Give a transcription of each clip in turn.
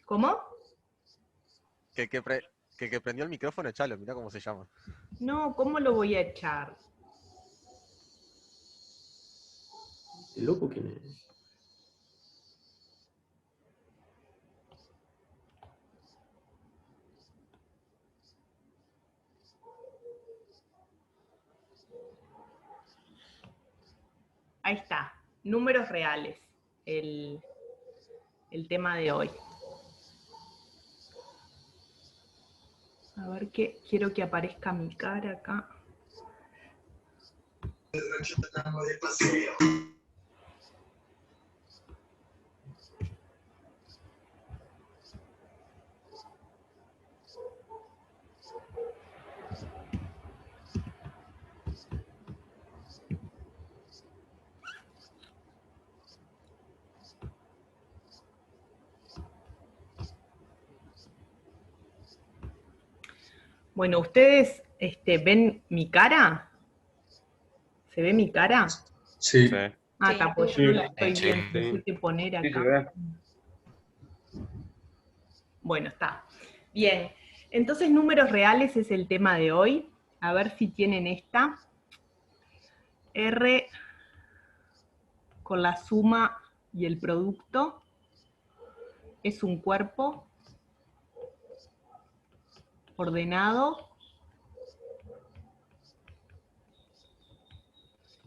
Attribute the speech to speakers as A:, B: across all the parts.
A: ¿Cómo?
B: Que prendió el micrófono, echalo, mirá cómo se llama.
A: No, ¿cómo lo voy a echar?
C: ¿El loco quién es?
A: Ahí está, números reales, el tema de hoy. A ver qué, quiero que aparezca mi cara acá. Bueno, ¿ustedes ven mi cara? ¿Se ve mi cara?
C: Sí.
B: Sí.
A: Ah,
D: Sí.
A: está, pues yo no la estoy
C: Sí.
A: viendo, tengo que poner
C: Sí, se
A: acá.
C: ve.
A: Bueno, está. Bien, entonces números reales es el tema de hoy. A ver si tienen esta. R con la suma y el producto es un cuerpo ordenado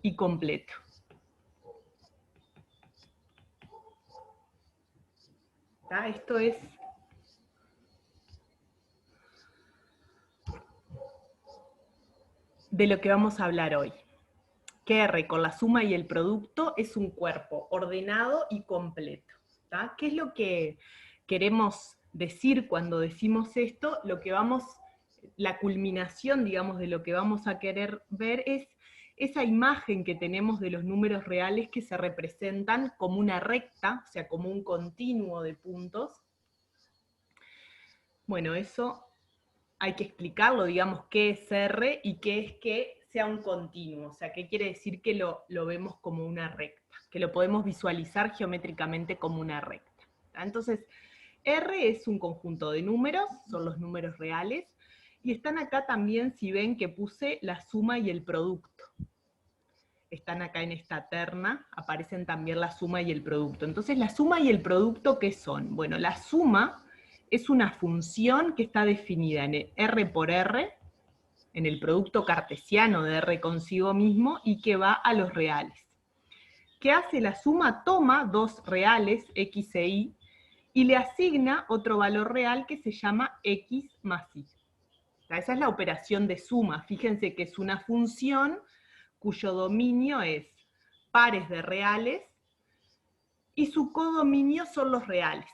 A: y completo. ¿Está? Esto es de lo que vamos a hablar hoy. Que R con la suma y el producto es un cuerpo ordenado y completo. ¿Tá? ¿Qué es lo que queremos decir cuando decimos esto? La culminación, digamos, de lo que vamos a querer ver es esa imagen que tenemos de los números reales que se representan como una recta, o sea, como un continuo de puntos. Bueno, eso hay que explicarlo, digamos, qué es R y qué es que sea un continuo, o sea, qué quiere decir que lo vemos como una recta, que lo podemos visualizar geométricamente como una recta. Entonces, R es un conjunto de números, son los números reales, y están acá también, si ven que puse la suma y el producto. Están acá en esta terna, aparecen también la suma y el producto. Entonces, la suma y el producto, ¿qué son? Bueno, la suma es una función que está definida en R por R, en el producto cartesiano de R consigo mismo, y que va a los reales. ¿Qué hace la suma? Toma dos reales, X e Y, y le asigna otro valor real que se llama X más Y. Esa es la operación de suma. Fíjense que es una función cuyo dominio es pares de reales y su codominio son los reales.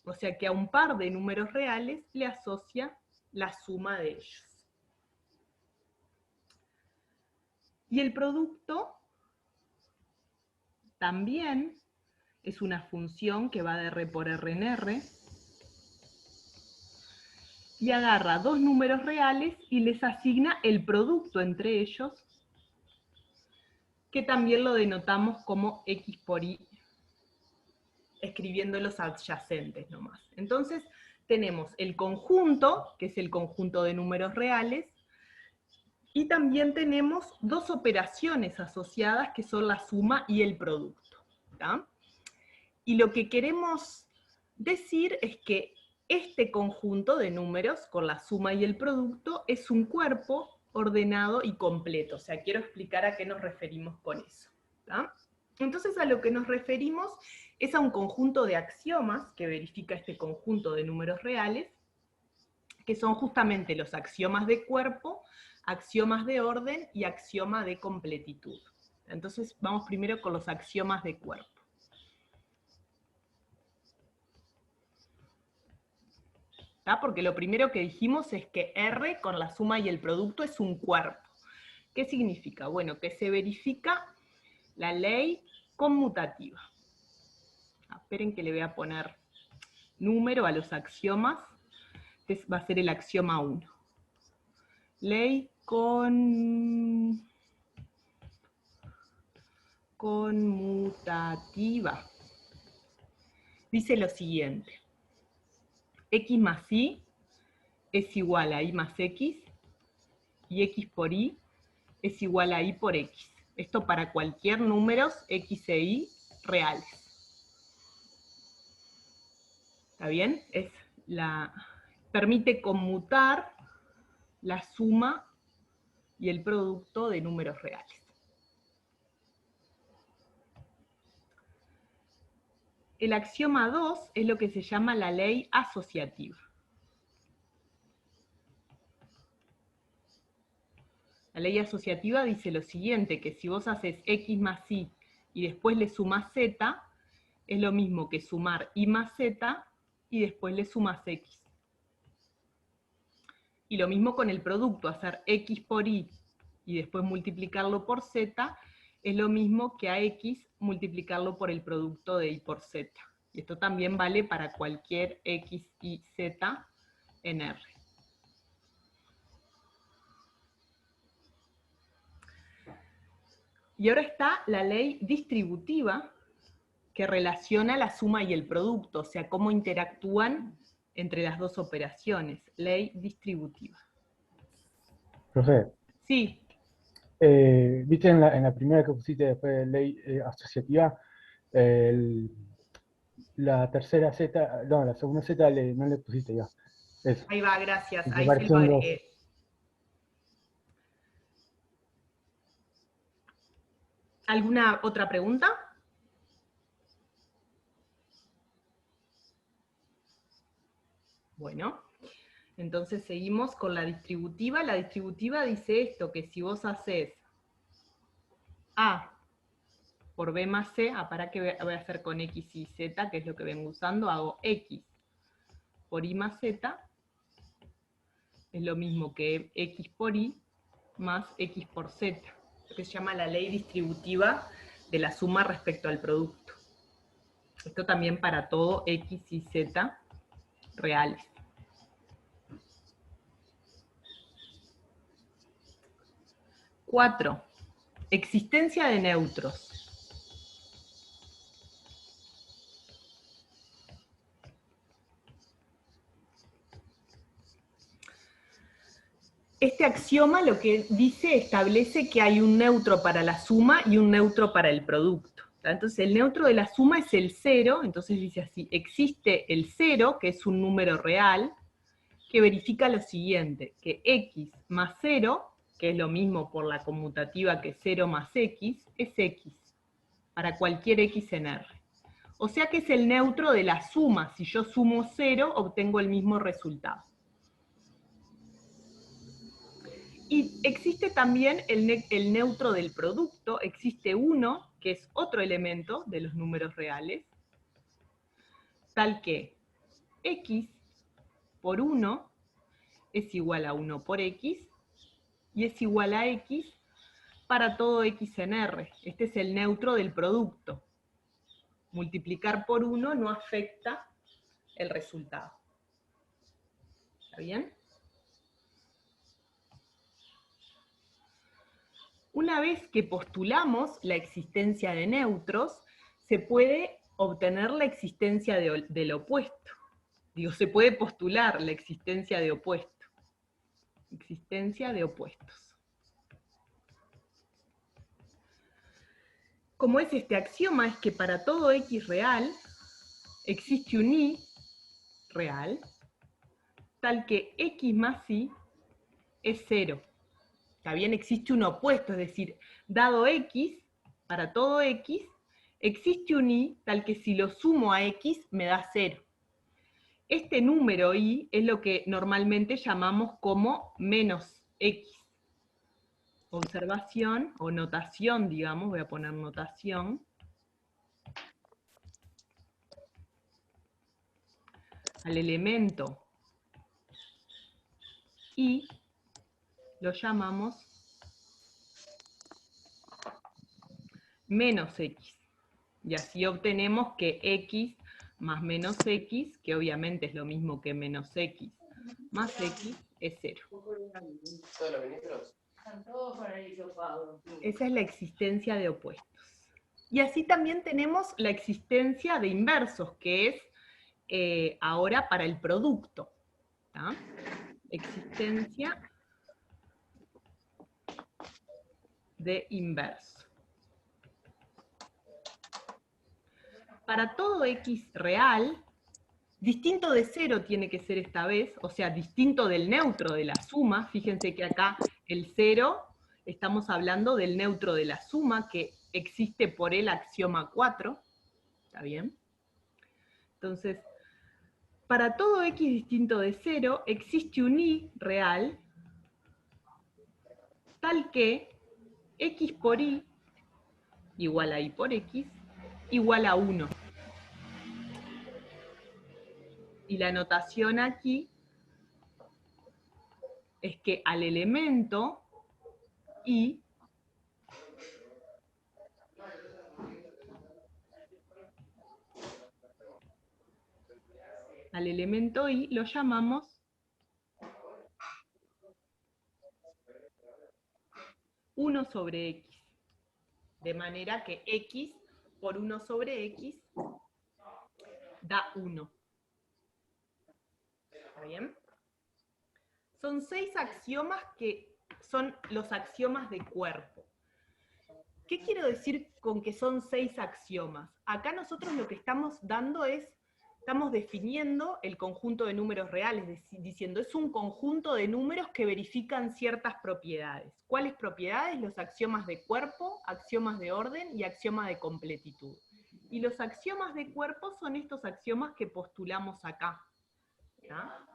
A: O sea que a un par de números reales le asocia la suma de ellos. Y el producto también es una función que va de R por R en R y agarra dos números reales y les asigna el producto entre ellos, que también lo denotamos como X por Y, escribiendo los adyacentes nomás. Entonces tenemos el conjunto, que es el conjunto de números reales, y también tenemos dos operaciones asociadas que son la suma y el producto. ¿Tá? Y lo que queremos decir es que este conjunto de números con la suma y el producto es un cuerpo ordenado y completo. O sea, quiero explicar a qué nos referimos con eso. ¿Tá? Entonces, a lo que nos referimos es a un conjunto de axiomas que verifica este conjunto de números reales, que son justamente los axiomas de cuerpo, axiomas de orden y axioma de completitud. Entonces, vamos primero con los axiomas de cuerpo. ¿Tá? Porque lo primero que dijimos es que R con la suma y el producto es un cuerpo. ¿Qué significa? Bueno, que se verifica la ley conmutativa. Esperen que le voy a poner número a los axiomas. Este va a ser el axioma 1. Ley conmutativa. Dice lo siguiente. X más Y es igual a Y más X, y X por Y es igual a Y por X. Esto para cualquier números X e Y reales. ¿Está bien? Permite conmutar la suma y el producto de números reales. El axioma 2 es lo que se llama la ley asociativa. La ley asociativa dice lo siguiente, que si vos haces X más Y y después le sumás Z, es lo mismo que sumar Y más Z y después le sumás X. Y lo mismo con el producto, hacer X por Y y después multiplicarlo por Z, es lo mismo que a X multiplicarlo por el producto de Y por Z. Y esto también vale para cualquier X y Z en R. Y ahora está la ley distributiva, que relaciona la suma y el producto, o sea, cómo interactúan entre las dos operaciones. Ley distributiva.
D: Profe,
A: Sí,
D: viste en la primera que pusiste después de ley asociativa, la tercera Z, no, la segunda Z no le pusiste ya. Eso.
A: ahí va, gracias.
D: Y
A: Ahí
D: apareció
A: se lo
D: un dos.
A: agregué. ¿Alguna otra pregunta? Bueno, entonces seguimos con la distributiva. La distributiva dice esto, que si vos haces A por B más C, ¿para qué voy a hacer con X y Z? Que es lo que vengo usando, hago X por Y más Z, es lo mismo que X por Y más X por Z, lo que se llama la ley distributiva de la suma respecto al producto. Esto también para todo X y Z reales. Cuatro, existencia de neutros. Este axioma lo que dice, establece que hay un neutro para la suma y un neutro para el producto. Entonces el neutro de la suma es el 0, entonces dice así, existe el 0, que es un número real, que verifica lo siguiente, que x más 0, que es lo mismo por la conmutativa que 0 más x, es x, para cualquier x en R. O sea que es el neutro de la suma, si yo sumo 0, obtengo el mismo resultado. Y existe también el neutro del producto, existe 1, que es otro elemento de los números reales, tal que x por 1 es igual a 1 por x, y es igual a x para todo x en R. Este es el neutro del producto. Multiplicar por 1 no afecta el resultado. ¿Está bien? Una vez que postulamos la existencia de neutros, se puede obtener la existencia del opuesto. Digo, se puede postular la existencia de opuesto. Existencia de opuestos. Como es este axioma, es que para todo x real existe un y real, tal que x más y es 0. ¿Está bien? Existe un opuesto, es decir, dado x, para todo x, existe un y tal que si lo sumo a x me da 0. Este número y es lo que normalmente llamamos como menos x. Observación o notación, digamos, voy a poner notación. Al elemento y lo llamamos menos x. Y así obtenemos que x más menos x, que obviamente es lo mismo que menos x, más x es 0. Esa es la existencia de opuestos. Y así también tenemos la existencia de inversos, que es ahora para el producto. ¿Tá? Existencia de inverso. Para todo x real, distinto de 0 tiene que ser esta vez, o sea, distinto del neutro de la suma. Fíjense que acá el 0, estamos hablando del neutro de la suma, que existe por el axioma 4. ¿Está bien? Entonces, para todo x distinto de 0, existe un y real, tal que x por y, igual a y por x, igual a 1. Y la notación aquí es que al elemento y lo llamamos 1 sobre x. De manera que x por 1 sobre x da 1. ¿Está bien? Son 6 axiomas que son los axiomas de cuerpo. ¿Qué quiero decir con que son 6 axiomas? Acá nosotros lo que estamos dando es, estamos definiendo el conjunto de números reales, diciendo es un conjunto de números que verifican ciertas propiedades. ¿Cuáles propiedades? Los axiomas de cuerpo, axiomas de orden y axioma de completitud. Y los axiomas de cuerpo son estos axiomas que postulamos acá. ¿Tá?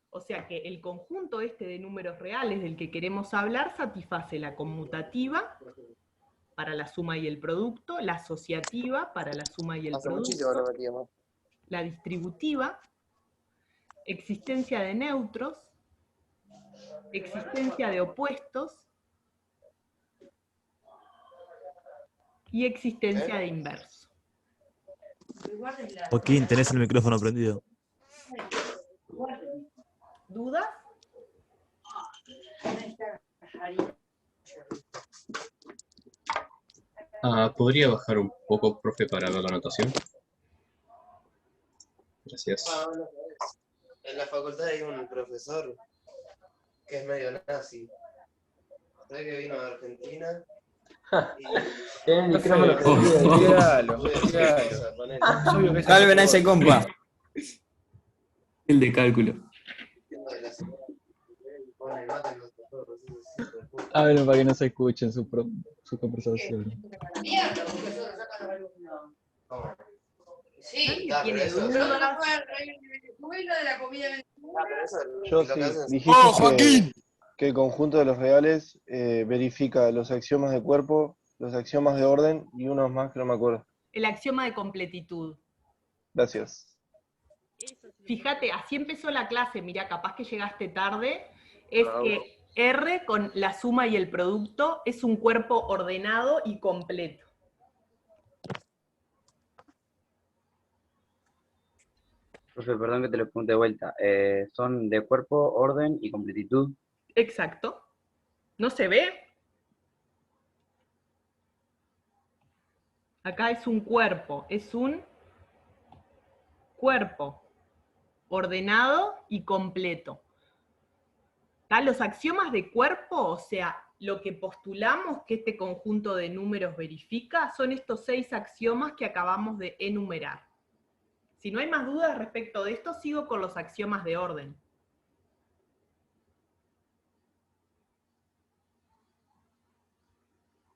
A: O sea que el conjunto este de números reales del que queremos hablar satisface la conmutativa para la suma y el producto, la asociativa para la suma y el producto, la distributiva, existencia de neutros, existencia de opuestos y existencia de inverso.
E: Joaquín, tenés el micrófono prendido.
A: ¿Dudas?
C: ¿Podría bajar un poco, profe, para ver la anotación? Gracias.
F: En la facultad hay un profesor que es medio nazi. ¿Sabes que vino de Argentina?
G: Tiene el micrófono prendido.
H: Calven a ese compa.
G: El de cálculo. Háblenlo para que no se escuchen su conversación.
F: Sí,
A: ¿Tiene dudas?
I: Yo sí, dijiste que el conjunto de los reales verifica los axiomas de cuerpo, los axiomas de orden y unos más que no me acuerdo.
A: El axioma de completitud.
I: Gracias.
A: Fíjate, así empezó la clase, mirá, capaz que llegaste tarde, es que R con la suma y el producto es un cuerpo ordenado y completo.
H: Profe, perdón que te lo pregunte de vuelta. Son de cuerpo, orden y completitud.
A: Exacto. ¿No se ve? Acá es un cuerpo ordenado y completo. Los axiomas de cuerpo, o sea, lo que postulamos que este conjunto de números verifica, son estos 6 axiomas que acabamos de enumerar. Si no hay más dudas respecto de esto, sigo con los axiomas de orden.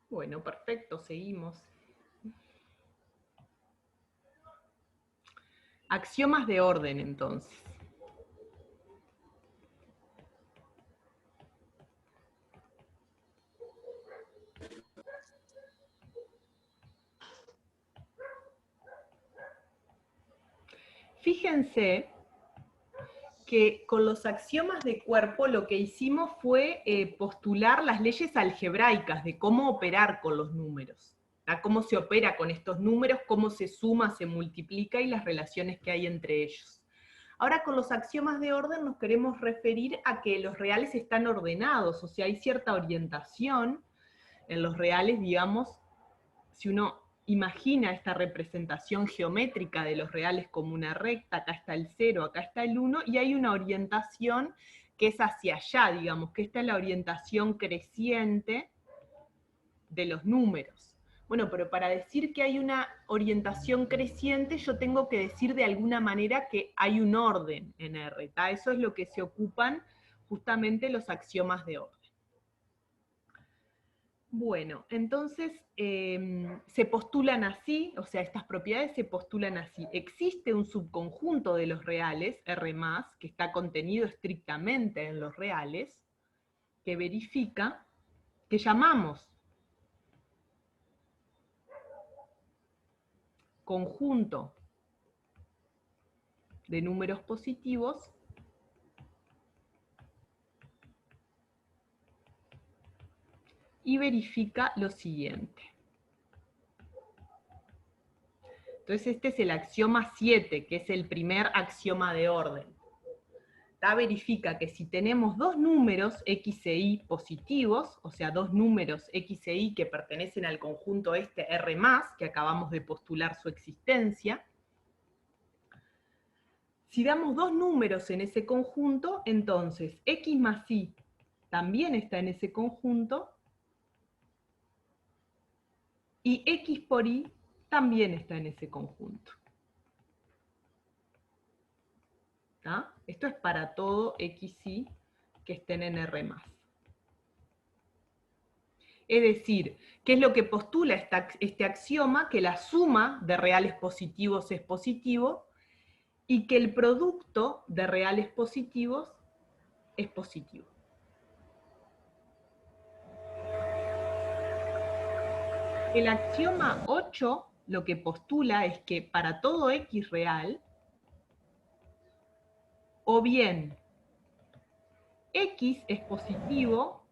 A: Bueno, perfecto, seguimos. Axiomas de orden, entonces. Fíjense que con los axiomas de cuerpo lo que hicimos fue postular las leyes algebraicas de cómo operar con los números, ¿tá? Cómo se opera con estos números, cómo se suma, se multiplica y las relaciones que hay entre ellos. Ahora con los axiomas de orden nos queremos referir a que los reales están ordenados, o sea, hay cierta orientación en los reales, digamos, si uno imagina esta representación geométrica de los reales como una recta, acá está el 0, acá está el 1, y hay una orientación que es hacia allá, digamos, que esta es la orientación creciente de los números. Bueno, pero para decir que hay una orientación creciente, yo tengo que decir de alguna manera que hay un orden en R, ¿tá? Eso es lo que se ocupan justamente los axiomas de orden. Bueno, entonces se postulan así, o sea, estas propiedades se postulan así. Existe un subconjunto de los reales, R+, que está contenido estrictamente en los reales, que verifica, que llamamos conjunto de números positivos y verifica lo siguiente. Entonces este es el axioma 7, que es el primer axioma de orden. Verifica que si tenemos dos números x e y positivos, o sea, dos números x e y que pertenecen al conjunto este R+, que acabamos de postular su existencia, si damos dos números en ese conjunto, entonces x más y también está en ese conjunto, y x por y también está en ese conjunto. ¿Tá? Esto es para todo x y que estén en R+. Es decir, ¿qué es lo que postula este axioma? Que la suma de reales positivos es positivo y que el producto de reales positivos es positivo. El axioma 8 lo que postula es que para todo x real, o bien x es positivo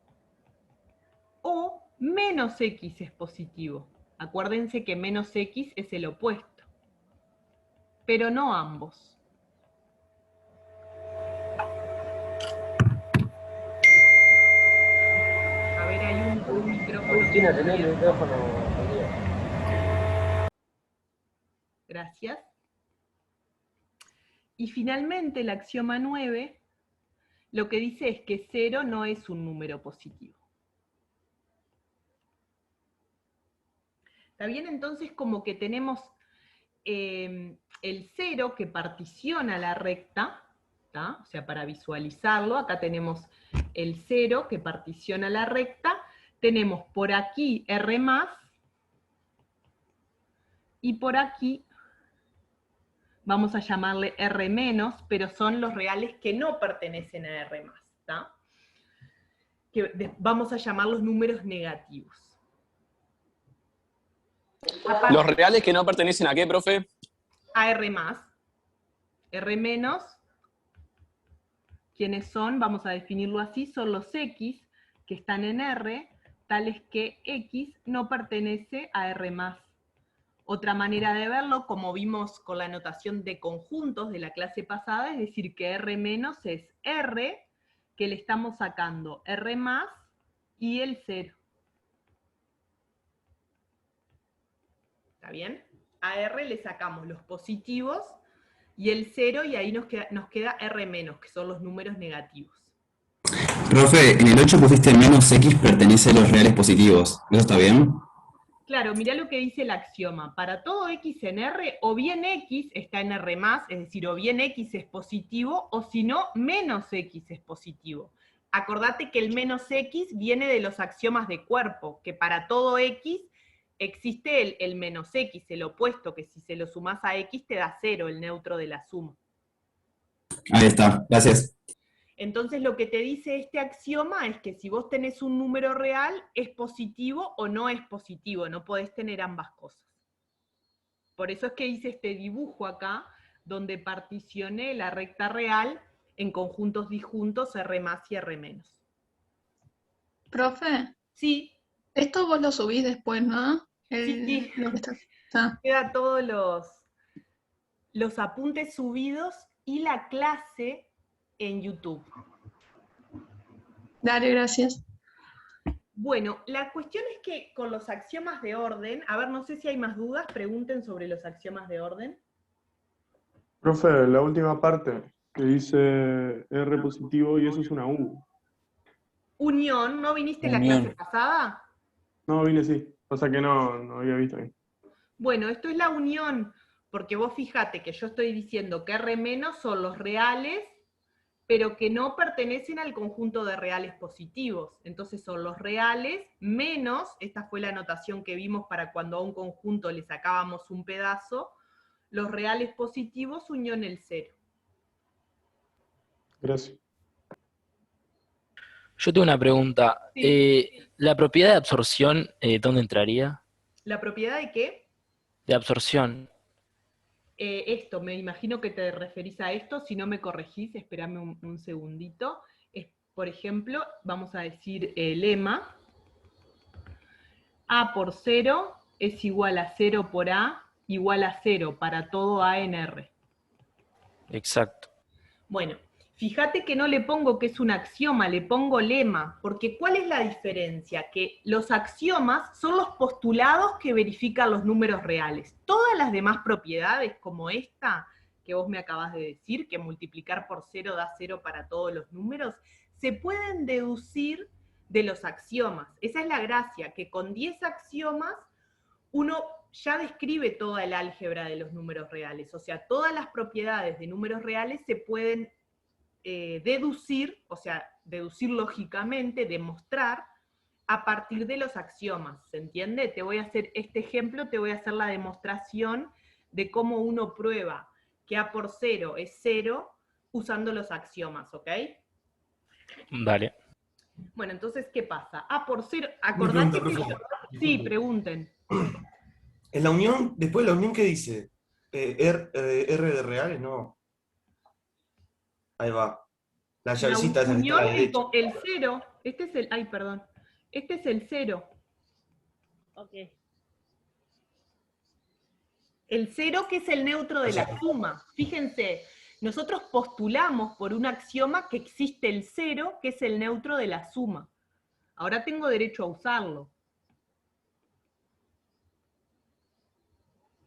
A: o menos x es positivo. Acuérdense que menos x es el opuesto, pero no ambos. A ver, hay un micrófono.
D: Agustina, tenés el micrófono.
A: Gracias. Y finalmente el axioma 9 lo que dice es que 0 no es un número positivo. ¿Está bien? Entonces como que tenemos el 0 que particiona la recta, ¿tá? O sea, para visualizarlo, acá tenemos el 0 que particiona la recta, tenemos por aquí R+, y por aquí vamos a llamarle R-, pero son los reales que no pertenecen a R+, ¿tá? Que vamos a llamar los números negativos.
J: ¿Los reales que no pertenecen a qué, profe?
A: A R+. R-, ¿quiénes son? Vamos a definirlo así, son los X que están en R, tales que X no pertenece a R+. Otra manera de verlo, como vimos con la notación de conjuntos de la clase pasada, es decir que R- es R, que le estamos sacando R+ y el 0. ¿Está bien? A R le sacamos los positivos y el 0, y ahí nos queda R-, que son los números negativos.
K: Profe, en el 8 pusiste menos x pertenece a los reales positivos. ¿Eso está bien?
A: Claro, mirá lo que dice el axioma. Para todo x en R, o bien x está en R+, es decir, o bien x es positivo, o si no, menos x es positivo. Acordate que el menos x viene de los axiomas de cuerpo, que para todo x existe el menos x, el opuesto, que si se lo sumás a x te da 0, el neutro de la suma.
K: Ahí está, gracias.
A: Entonces lo que te dice este axioma es que si vos tenés un número real, es positivo o no es positivo, no podés tener ambas cosas. Por eso es que hice este dibujo acá, donde particioné la recta real en conjuntos disjuntos R+ y R-.
L: Profe.
A: Sí.
L: Esto vos lo subís después, ¿no?
A: Sí.
L: Lo que está.
A: Queda todos los apuntes subidos y la clase en YouTube.
L: Dale, gracias.
A: Bueno, la cuestión es que con los axiomas de orden, a ver, no sé si hay más dudas, pregunten sobre los axiomas de orden.
M: Profe, la última parte que dice R positivo y eso es una U.
A: Unión, ¿no viniste la
G: Unión.
A: clase pasada?
M: No, vine sí. Pasa que no había visto ahí.
A: Bueno, esto es la unión, porque vos fíjate que yo estoy diciendo que R menos son los reales, pero que no pertenecen al conjunto de reales positivos. Entonces son los reales menos, esta fue la anotación que vimos para cuando a un conjunto le sacábamos un pedazo, los reales positivos unión el cero.
M: Gracias.
N: Yo tengo una pregunta. ¿La propiedad de absorción dónde entraría?
A: ¿La propiedad de qué?
N: De absorción.
A: Esto, me imagino que te referís a esto, si no me corregís, espérame un segundito. Por ejemplo, vamos a decir el lema, A por 0 es igual a 0 por A, igual a 0 para todo A en R.
N: Exacto.
A: Bueno, fíjate que no le pongo que es un axioma, le pongo lema, porque ¿cuál es la diferencia? Que los axiomas son los postulados que verifican los números reales. Todas las demás propiedades, como esta que vos me acabas de decir, que multiplicar por 0 da 0 para todos los números, se pueden deducir de los axiomas. Esa es la gracia, que con 10 axiomas uno ya describe toda el álgebra de los números reales. O sea, todas las propiedades de números reales se pueden deducir, o sea, deducir lógicamente, demostrar, a partir de los axiomas, ¿se entiende? Te voy a hacer este ejemplo, te voy a hacer la demostración de cómo uno prueba que A por 0 es 0 usando los axiomas, ¿ok?
N: Vale.
A: Bueno, entonces, ¿qué pasa? A por 0, acordate que yo... Sí, pregunten.
O: En la unión, después de la unión, ¿qué dice? R de reales, no. Ahí va. La llavecita esa que está a la derecha.
A: El 0, este es el... Ay, perdón. Este es el 0.
P: Ok.
A: El 0 que es el neutro de la suma. Fíjense, nosotros postulamos por un axioma que existe el 0 que es el neutro de la suma. Ahora tengo derecho a usarlo.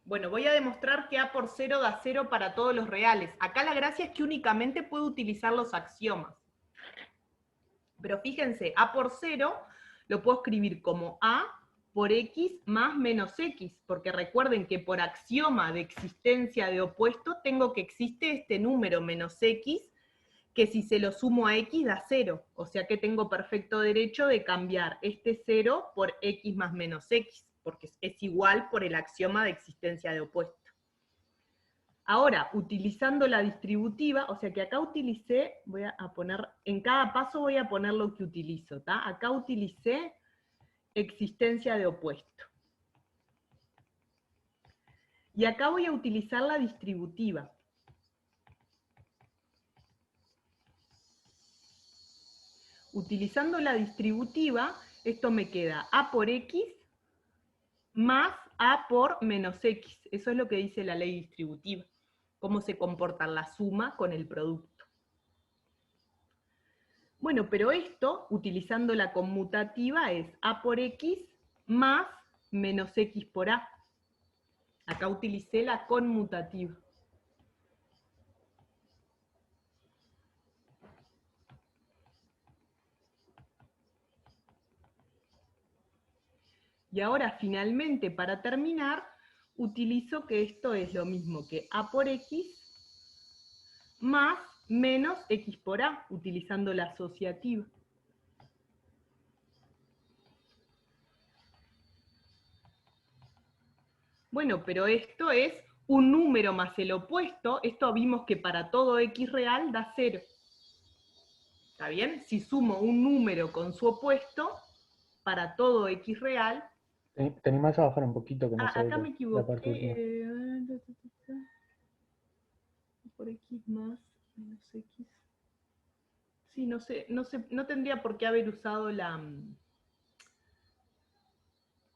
A: Bueno, voy a demostrar que A por 0 da 0 para todos los reales. Acá la gracia es que únicamente puedo utilizar los axiomas. Pero fíjense, A por 0 lo puedo escribir como A por X más menos X, porque recuerden que por axioma de existencia de opuesto tengo que existe este número menos X, que si se lo sumo a X da 0. O sea que tengo perfecto derecho de cambiar este 0 por X más menos X, porque es igual por el axioma de existencia de opuesto. Ahora, utilizando la distributiva, o sea que acá utilicé, voy a poner, en cada paso voy a poner lo que utilizo, ¿tá? Acá utilicé existencia de opuesto. Y acá voy a utilizar la distributiva. Utilizando la distributiva, esto me queda A por X más A por menos X. Eso es lo que dice la ley distributiva. Cómo se comporta la suma con el producto. Bueno, pero esto, utilizando la conmutativa, es A por X más menos X por A. Acá utilicé la conmutativa. Y ahora, finalmente, para terminar, utilizo que esto es lo mismo que A por X más menos X por A, utilizando la asociativa. Bueno, pero esto es un número más el opuesto. Esto vimos que para todo X real da 0. ¿Está bien? Si sumo un número con su opuesto, para todo X real...
D: ¿Te animás a bajar un poquito? Que no se ve
A: acá me
D: la parte
A: equivoqué. Por X más menos X. Sí, no tendría por qué haber usado la...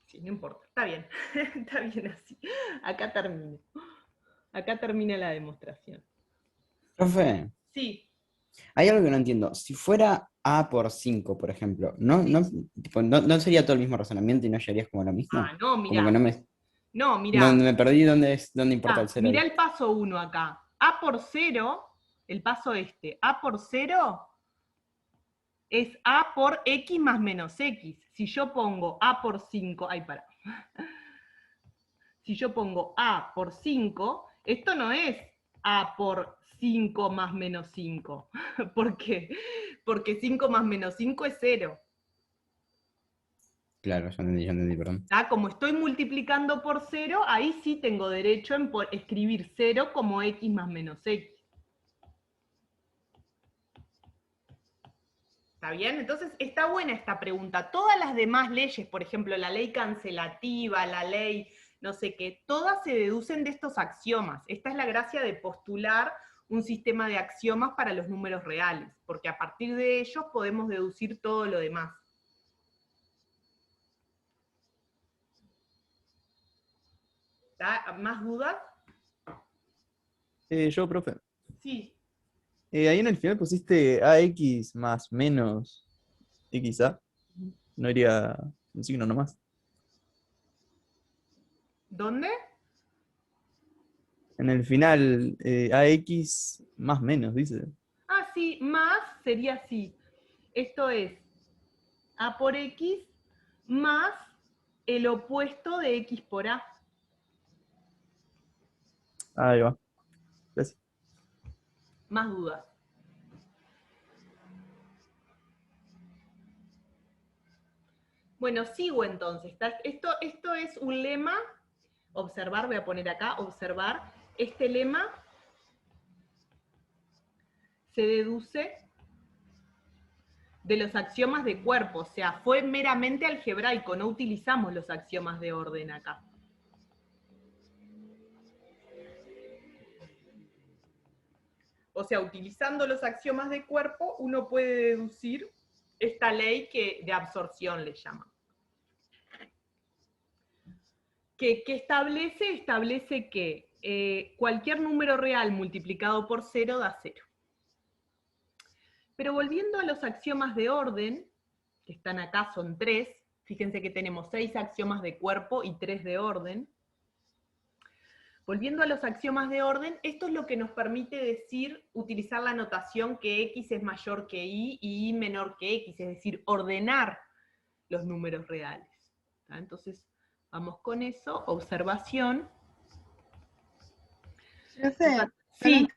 A: Sí, no importa, está bien. Está bien así. Acá termino. Acá termina la demostración.
Q: Profe,
A: Sí.
Q: hay algo que no entiendo. Si fuera A por 5, por ejemplo. ¿No sería todo el mismo razonamiento y no llegarías como lo mismo?
A: Ah, no,
Q: Como
A: mirá.
Q: que no me,
A: No, mirá.
Q: me perdí dónde importa el 0.
A: Mirá el paso 1 acá. A por 0, el paso A por 0 es A por X más menos X. Si yo pongo A por 5, Si yo pongo A por 5, esto no es A por 5 más menos 5. ¿Por qué? Porque 5 más menos 5 es 0.
Q: Claro, ya entendí, perdón.
A: Como estoy multiplicando por 0, ahí sí tengo derecho en escribir 0 como X más menos X. ¿Está bien? Entonces, está buena esta pregunta. Todas las demás leyes, por ejemplo, la ley cancelativa, la ley no sé qué, todas se deducen de estos axiomas. Esta es la gracia de postular un sistema de axiomas para los números reales, porque a partir de ellos podemos deducir todo lo demás. ¿Más dudas?
G: Yo, profe.
A: Sí.
G: Ahí en el final pusiste AX más menos XA. No iría un signo nomás.
A: ¿Dónde?
G: En el final, AX más menos, dice.
A: Ah, sí, más sería así. Esto es A por X más el opuesto de X por A.
G: Ahí va. Gracias.
A: Más dudas. Bueno, sigo entonces. Esto es un lema. Observar, voy a poner acá, observar. Este lema se deduce de los axiomas de cuerpo, o sea, fue meramente algebraico, no utilizamos los axiomas de orden acá. O sea, utilizando los axiomas de cuerpo, uno puede deducir esta ley de absorción le llaman. ¿Qué establece? Establece que cualquier número real multiplicado por 0 da 0. Pero volviendo a los axiomas de orden, que están acá, son 3, fíjense que tenemos 6 axiomas de cuerpo y 3 de orden. Volviendo a los axiomas de orden, esto es lo que nos permite utilizar la notación que X es mayor que Y y Y menor que X, es decir, ordenar los números reales. ¿Tá? Entonces, vamos con eso, observación.
R: Profe,
A: sí.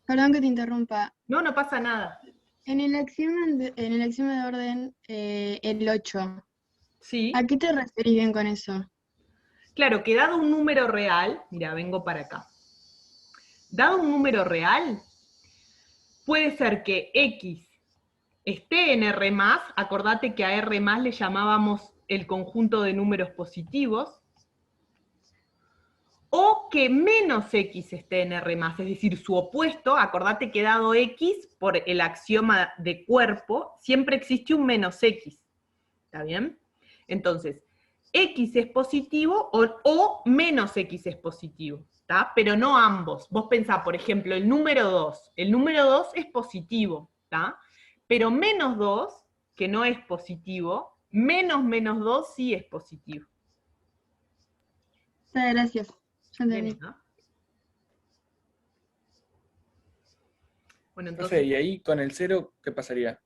R: Perdón que te interrumpa.
A: No, no pasa nada.
R: En el axioma de orden, el 8,
A: sí.
R: ¿A qué te referís bien con eso?
A: Claro, que dado un número real, mira, vengo para acá. Dado un número real, puede ser que X esté en R+, acordate que a R+ le llamábamos el conjunto de números positivos, o que menos X esté en R+, es decir, su opuesto, acordate que dado X, por el axioma de cuerpo, siempre existe un menos X, ¿está bien? Entonces, X es positivo o menos X es positivo, ¿tá? Pero no ambos. Vos pensá, por ejemplo, el número 2. El número 2 es positivo, ¿tá? Pero menos 2, que no es positivo, menos 2 sí es positivo.
R: Gracias. Ya entendí.
A: Bien, ¿no? Bueno, entonces,
S: Profe, y ahí con el 0, ¿qué pasaría?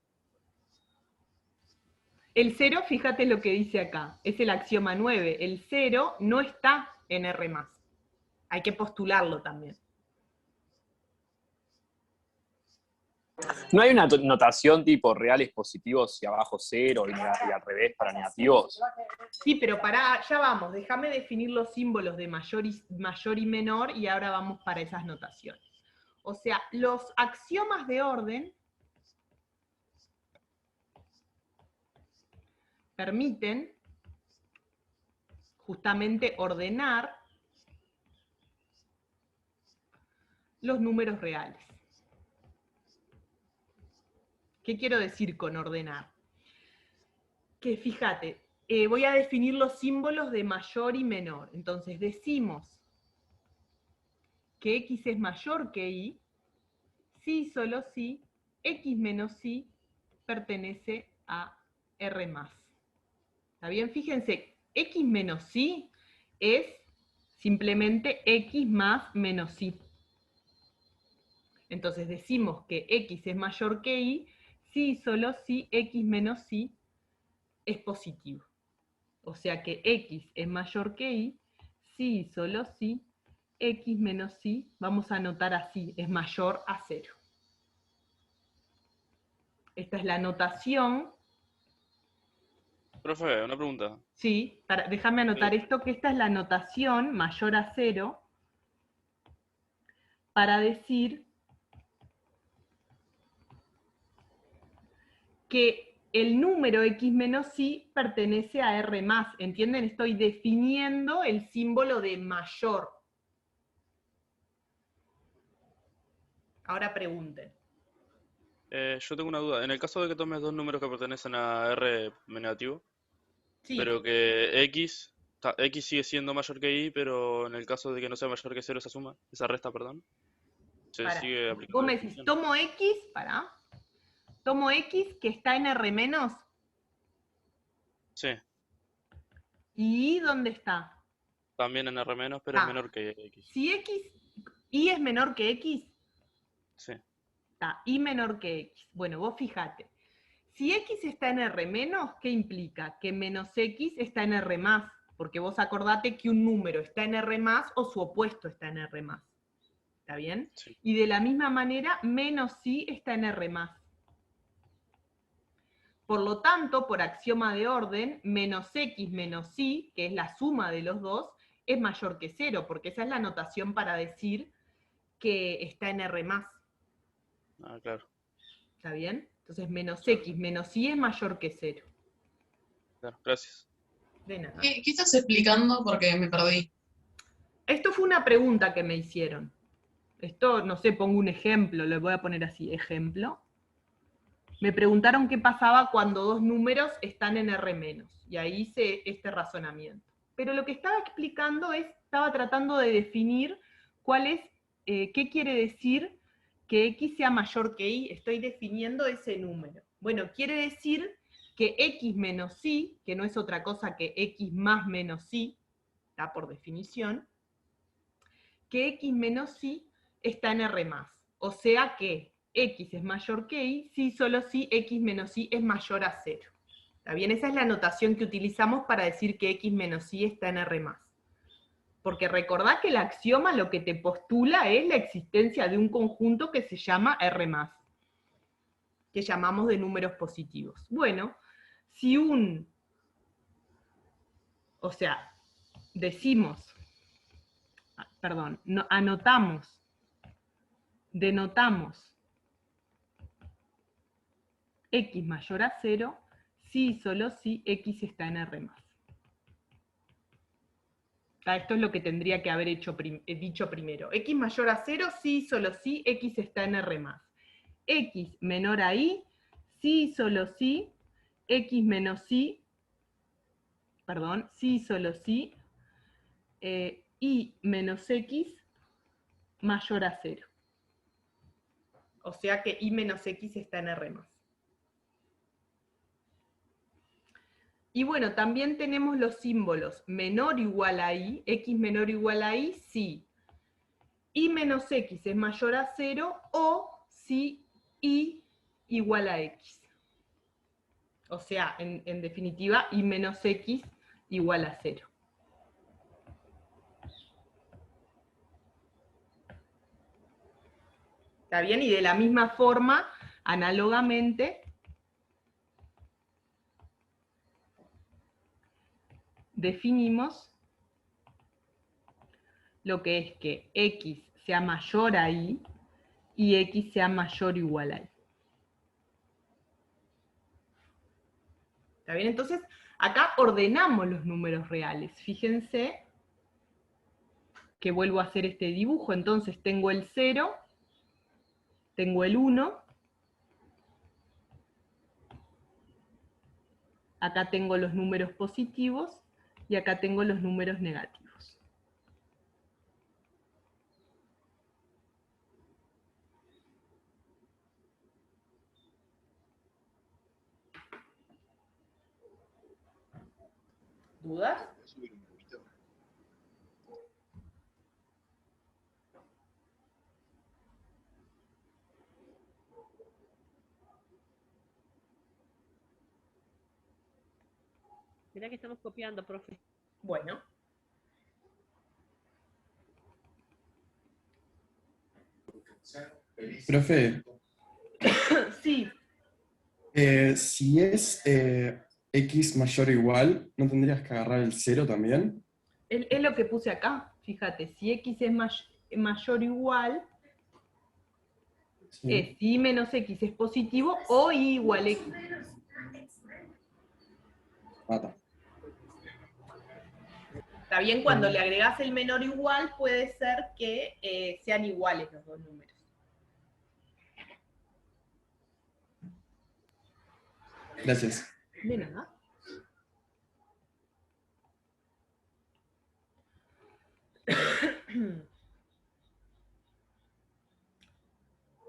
A: el 0, fíjate lo que dice acá, es el axioma 9. El 0 no está en R+. Hay que postularlo también.
J: ¿No hay una notación tipo reales positivos y abajo 0 y al revés para negativos?
A: Sí, pero ya vamos, déjame definir los símbolos de mayor y menor y ahora vamos para esas notaciones. O sea, los axiomas de orden permiten justamente ordenar los números reales. ¿Qué quiero decir con ordenar? Que fíjate, voy a definir los símbolos de mayor y menor. Entonces decimos que X es mayor que Y, si solo si, X menos Y pertenece a R+. ¿Está bien? Fíjense, X menos Y es simplemente X más menos Y. Entonces decimos que X es mayor que Y si y solo si X menos Y es positivo. O sea que X es mayor que Y si y solo si X menos Y, vamos a anotar así, es mayor a 0. Esta es la notación.
T: Profe, una pregunta.
A: Sí, déjame anotar esto, que esta es la notación mayor a 0 para decir que el número X menos Y pertenece a R+. ¿Entienden? Estoy definiendo el símbolo de mayor. Ahora pregunten.
T: Yo tengo una duda. En el caso de que tomes dos números que pertenecen a R negativo,
A: Sí.
T: pero que X sigue siendo mayor que Y, pero en el caso de que no sea mayor que 0 esa suma, esa resta, perdón, se
A: Pará.
T: sigue aplicando.
A: Vos me
T: la
A: decís,
T: definición.
A: tomo X que está en R menos,
T: Sí,
A: ¿y Y dónde está?
T: también en R menos, pero es menor que X.
A: Si Y es menor que X,
T: Sí,
A: está, Y menor que X. Bueno, vos fíjate. Si X está en R menos, ¿qué implica? Que menos X está en R más, porque vos acordate que un número está en R más o su opuesto está en R más. ¿Está bien?
T: sí.
A: Y de la misma manera, menos Y está en R más. Por lo tanto, por axioma de orden, menos X menos Y, que es la suma de los dos, es mayor que 0, porque esa es la notación para decir que está en R+.
T: Ah, claro.
A: ¿Está bien? Entonces, menos X menos Y es mayor que 0.
T: Claro, gracias.
A: De nada.
L: ¿Qué estás explicando? Porque me perdí.
A: Esto fue una pregunta que me hicieron. Esto, no sé, pongo un ejemplo, le voy a poner así, ejemplo. Me preguntaron qué pasaba cuando dos números están en R-, y ahí hice este razonamiento. Pero lo que estaba explicando estaba tratando de definir qué quiere decir que X sea mayor que Y. Estoy definiendo ese número. Bueno, quiere decir que X menos Y, que no es otra cosa que X más menos Y, está por definición, que X menos Y está en R+. O sea que X es mayor que Y, si solo si X menos Y es mayor a 0. ¿Está bien? Esa es la notación que utilizamos para decir que X menos Y está en R+. Porque recordá que el axioma lo que te postula es la existencia de un conjunto que se llama R+, que llamamos de números positivos. Bueno, si denotamos X mayor a 0, si y solo si X está en R+. Esto es lo que tendría que haber dicho primero. X mayor a 0, si y solo si X está en R+. X menor a Y, si y solo si X menos Y, perdón, si y solo si Y menos X mayor a 0. O sea que Y menos X está en R+. Y bueno, también tenemos los símbolos menor o igual a Y, X menor o igual a Y, si Y menos X es mayor a 0 o si Y igual a X. O sea, en definitiva, Y menos X igual a 0. ¿Está bien? Y de la misma forma, análogamente, definimos lo que es que X sea mayor a Y y X sea mayor o igual a Y. ¿Está bien? Entonces, acá ordenamos los números reales. Fíjense que vuelvo a hacer este dibujo. Entonces tengo el 0, tengo el 1, acá tengo los números positivos y acá tengo los números negativos. ¿Dudas?
P: Mirá que estamos copiando, profe.
A: Bueno.
U: Profe,
A: Sí,
U: si es x mayor o igual, ¿no tendrías que agarrar el 0 también?
A: es lo que puse acá. Fíjate, si x es mayor o igual,
U: Sí.
A: es si menos x es positivo o y igual x. Está bien, cuando le agregás el menor igual, puede ser que sean iguales los dos números.
U: Gracias.
A: De nada.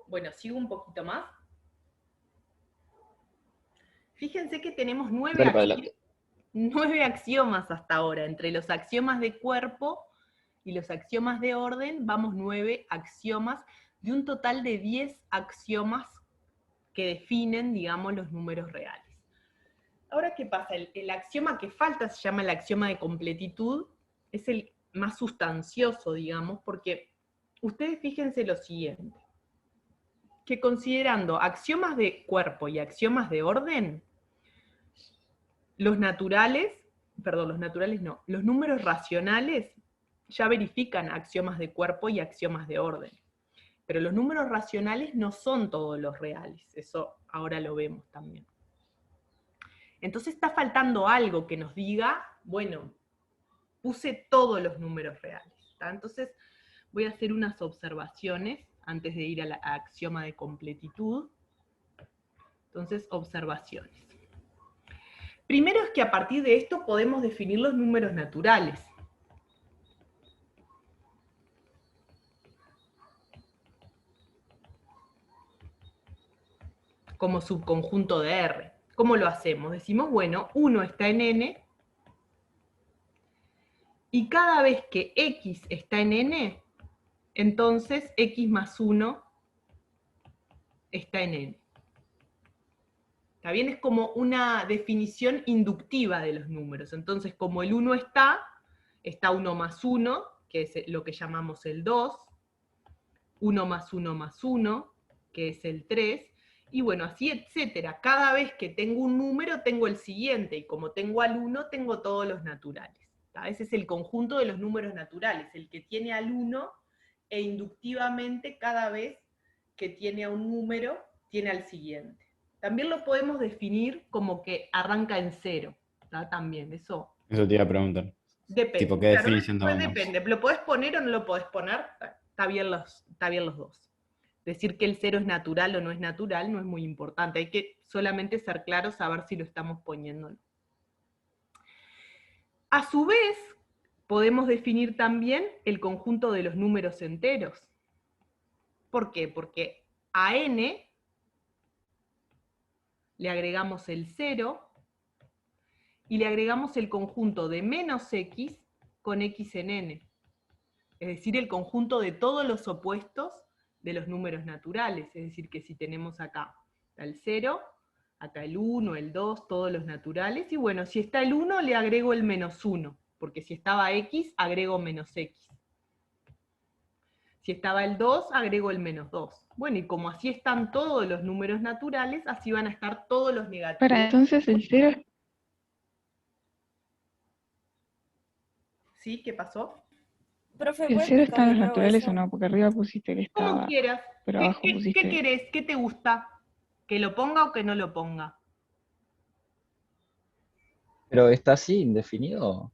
A: Bueno, sigo un poquito más. Fíjense que tenemos
J: Dale para adelante.
A: 9 axiomas hasta ahora. Entre los axiomas de cuerpo y los axiomas de orden, vamos 9 axiomas de un total de 10 axiomas que definen, digamos, los números reales. Ahora, ¿qué pasa? El axioma que falta se llama el axioma de completitud. Es el más sustancioso, digamos, porque ustedes fíjense lo siguiente, que considerando axiomas de cuerpo y axiomas de orden, los números racionales ya verifican axiomas de cuerpo y axiomas de orden. Pero los números racionales no son todos los reales, eso ahora lo vemos también. Entonces está faltando algo que nos diga, bueno, puse todos los números reales, ¿tá? Entonces voy a hacer unas observaciones antes de ir a axioma de completitud. Entonces, observaciones. Primero es que a partir de esto podemos definir los números naturales. Como subconjunto de R. ¿Cómo lo hacemos? Decimos, bueno, 1 está en N, y cada vez que X está en N, entonces X más 1 está en N. ¿Está bien? Es como una definición inductiva de los números. Entonces, como el 1 está 1 más 1, que es lo que llamamos el 2, 1 más 1 más 1, que es el 3, y bueno, así etcétera. Cada vez que tengo un número, tengo el siguiente, y como tengo al 1, tengo todos los naturales. ¿Tá? Ese es el conjunto de los números naturales, el que tiene al 1, e inductivamente cada vez que tiene a un número, tiene al siguiente. También lo podemos definir como que arranca en 0, ¿tá? También, eso
Q: Eso te iba a preguntar.
A: depende.
Q: Tipo, ¿qué definición
A: Pues
Q: tomamos?
A: depende, ¿lo podés poner o no lo podés poner? Está bien los dos. Decir que el 0 es natural o no es natural no es muy importante, hay que solamente ser claros, saber si lo estamos poniendo o no. A su vez, podemos definir también el conjunto de los números enteros. ¿Por qué? Porque a n le agregamos el 0 y le agregamos el conjunto de menos x con x en n. Es decir, el conjunto de todos los opuestos de los números naturales. Es decir, que si tenemos acá el 0, acá el 1, el 2, todos los naturales, y bueno, si está el 1 le agrego el menos 1, porque si estaba x, agrego menos x. Si estaba el 2, agrego el menos 2. Bueno, y como así están todos los números naturales, así van a estar todos los negativos.
R: Para entonces el 0.
A: ¿Sí? ¿Qué pasó?
P: Profe,
R: ¿El
P: ¿puede
R: 0
P: explicar
R: está en
P: de
R: los
P: nuevo
R: naturales
P: eso?
R: o no? Porque arriba pusiste que
A: Como
R: estaba,
A: quieras.
R: pero abajo
A: ¿Qué
R: pusiste...
A: querés? ¿Qué te gusta? ¿Que lo ponga o que no lo ponga?
V: Pero está así, indefinido.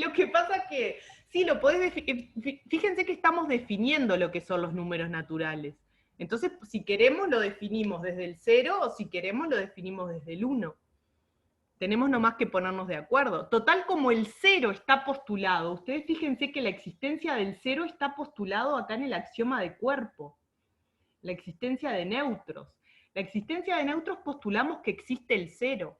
A: Lo que pasa que, sí, lo podés definir. Fíjense que estamos definiendo lo que son los números naturales. Entonces, si queremos, lo definimos desde el 0, o si queremos, lo definimos desde el 1. Tenemos nomás que ponernos de acuerdo. Total, como el 0 está postulado, ustedes fíjense que la existencia del 0 está postulado acá en el axioma de cuerpo. La existencia de neutros. La existencia de neutros postulamos que existe el 0.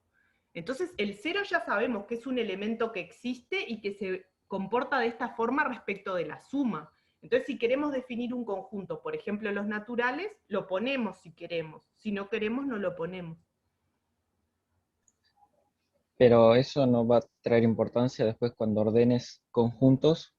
A: Entonces el 0 ya sabemos que es un elemento que existe y que se comporta de esta forma respecto de la suma. Entonces si queremos definir un conjunto, por ejemplo los naturales, lo ponemos si queremos. Si no queremos, no lo ponemos.
V: Pero eso no va a traer importancia después cuando ordenes conjuntos.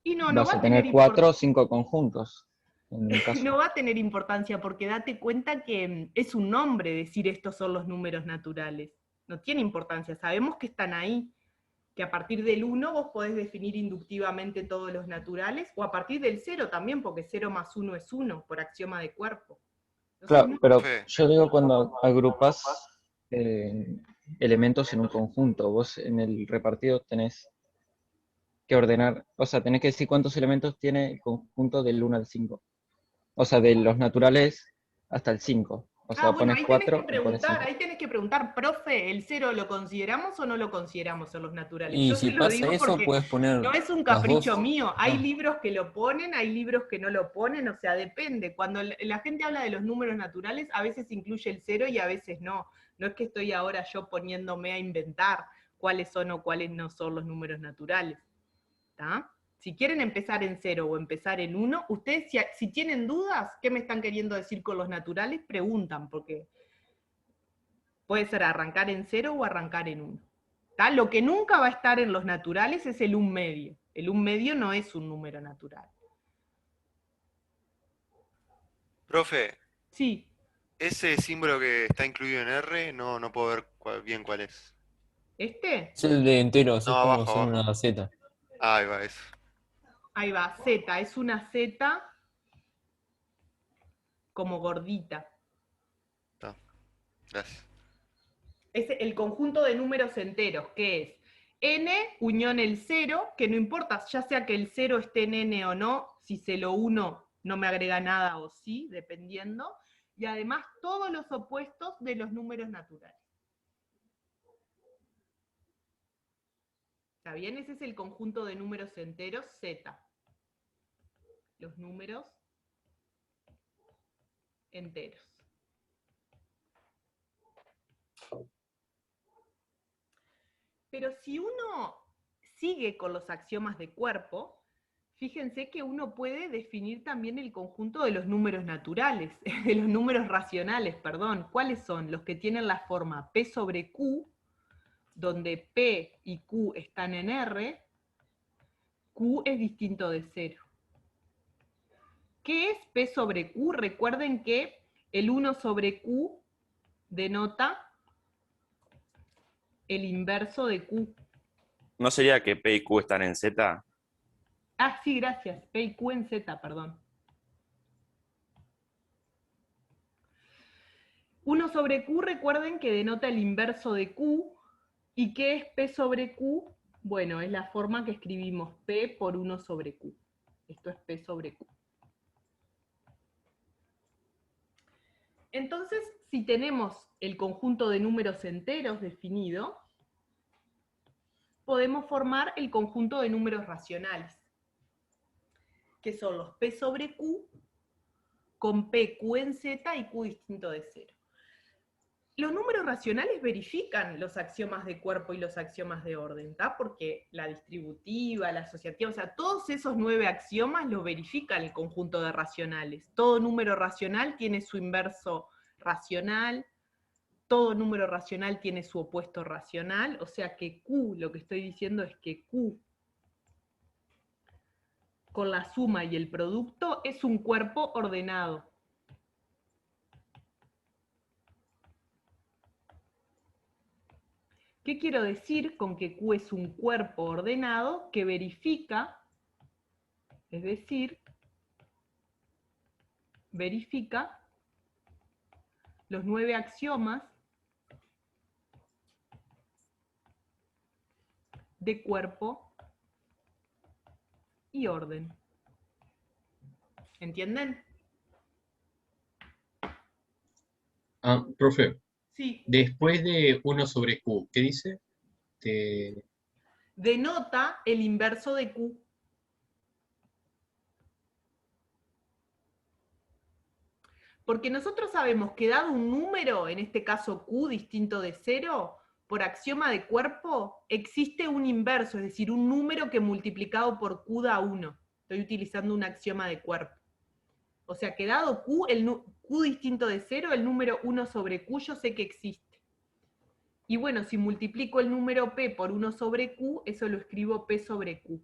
A: Y no va
V: Vas
A: a
V: a
A: tener
V: tener 4 o 5 conjuntos. En un caso.
A: No va a tener importancia porque date cuenta que es un nombre decir estos son los números naturales. No tiene importancia, sabemos que están ahí. Que a partir del 1 vos podés definir inductivamente todos los naturales, o a partir del 0 también, porque 0 más 1 es 1, por axioma de cuerpo. Entonces,
V: Claro, pero yo digo cuando agrupas elementos en un conjunto, vos en el repartido tenés que ordenar, o sea, tenés que decir cuántos elementos tiene el conjunto del 1 al 5. O sea, de los naturales hasta el 5. O sea,
A: bueno,
V: pones
A: ahí tenés
V: 4
A: que
V: y pones 5.
A: preguntar, profe, ¿el 0 lo consideramos o no lo consideramos en los naturales?
B: Y
A: Yo
B: si
A: se lo
B: pasa
A: digo
B: eso,
A: porque
B: puedes poner
A: no es un
B: las
A: capricho
B: dos.
A: mío, hay
B: No.
A: libros que lo ponen, hay libros que no lo ponen, o sea, depende. Cuando la gente habla de los números naturales, a veces incluye el 0 y a veces no. No es que estoy ahora yo poniéndome a inventar cuáles son o cuáles no son los números naturales. ¿Está? Si quieren empezar en 0 o empezar en 1, ustedes si tienen dudas, ¿qué me están queriendo decir con los naturales? Preguntan, porque puede ser arrancar en 0 o arrancar en 1. ¿Tá? Lo que nunca va a estar en los naturales es el 1 medio. El 1 medio no es un número natural.
E: Profe.
A: Sí.
E: Ese símbolo que está incluido en R, no puedo ver bien cuál es.
A: ¿Este?
B: Es el de enteros,
E: No,
B: es como
E: abajo,
B: son
E: abajo.
B: una Z.
E: Ahí va, eso.
A: Ahí va, Z, es una Z como gordita.
E: Gracias.
A: Es el conjunto de números enteros, que es n unión el 0, que no importa, ya sea que el 0 esté en n o no, si se lo uno no me agrega nada o sí, dependiendo, y además todos los opuestos de los números naturales. ¿Está bien? Ese es el conjunto de números enteros Z. Los números enteros. Pero si uno sigue con los axiomas de cuerpo, fíjense que uno puede definir también el conjunto de los números naturales, de los números racionales, perdón. ¿Cuáles son? Los que tienen la forma P sobre Q, donde P y Q están en R, Q es distinto de 0. ¿Qué es P sobre Q? Recuerden que el 1 sobre Q denota el inverso de Q.
W: ¿No sería que P y Q están en Z?
A: Ah, sí, gracias. P y Q en Z, perdón. 1 sobre Q, recuerden que denota el inverso de Q. ¿Y qué es P sobre Q? Bueno, es la forma que escribimos P por 1 sobre Q. Esto es P sobre Q. Entonces, si tenemos el conjunto de números enteros definido, podemos formar el conjunto de números racionales, que son los P sobre Q, con P, Q en Z y Q distinto de 0. Los números racionales verifican los axiomas de cuerpo y los axiomas de orden, ¿tá? Porque la distributiva, la asociativa, o sea, todos esos 9 axiomas lo verifica el conjunto de racionales. Todo número racional tiene su inverso racional, todo número racional tiene su opuesto racional, o sea que Q, lo que estoy diciendo es que Q con la suma y el producto es un cuerpo ordenado. ¿Qué quiero decir con que Q es un cuerpo ordenado que verifica, es decir, verifica los 9 axiomas de cuerpo y orden? ¿Entienden?
C: Ah, profe.
A: Sí.
C: Después de 1 sobre Q, ¿qué dice?
A: Denota el inverso de Q. Porque nosotros sabemos que dado un número, en este caso Q distinto de 0, por axioma de cuerpo, existe un inverso, es decir, un número que multiplicado por Q da 1. Estoy utilizando un axioma de cuerpo. O sea que dado Q, Q distinto de 0, el número 1 sobre Q yo sé que existe. Y bueno, si multiplico el número P por 1 sobre Q, eso lo escribo P sobre Q.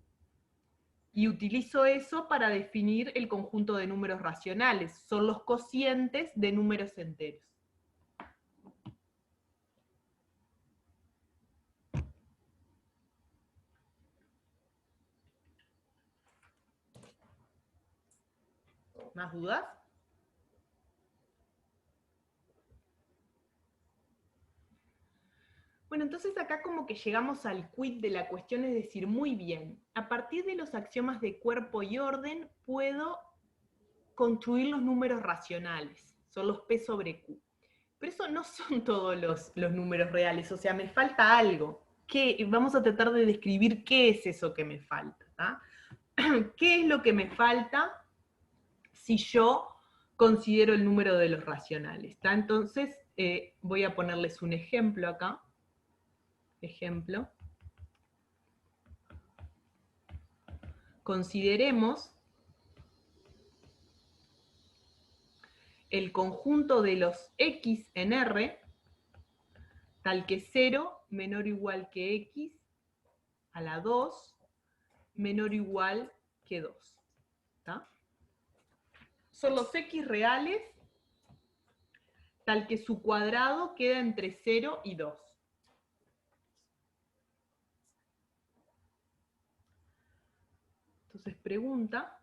A: Y utilizo eso para definir el conjunto de números racionales. Son los cocientes de números enteros. ¿Más dudas? Bueno, entonces acá como que llegamos al quid de la cuestión, es decir, muy bien, a partir de los axiomas de cuerpo y orden puedo construir los números racionales, son los P sobre Q. Pero eso no son todos los números reales, o sea, me falta algo. Vamos a tratar de describir qué es eso que me falta, ¿tá? ¿Qué es lo que me falta si yo considero el número de los racionales? ¿Tá? Entonces, voy a ponerles un ejemplo acá. Ejemplo. Consideremos el conjunto de los X en R, tal que 0 menor o igual que X a la 2 menor o igual que 2. ¿Tá? Son los X reales, tal que su cuadrado queda entre 0 y 2. Entonces pregunta,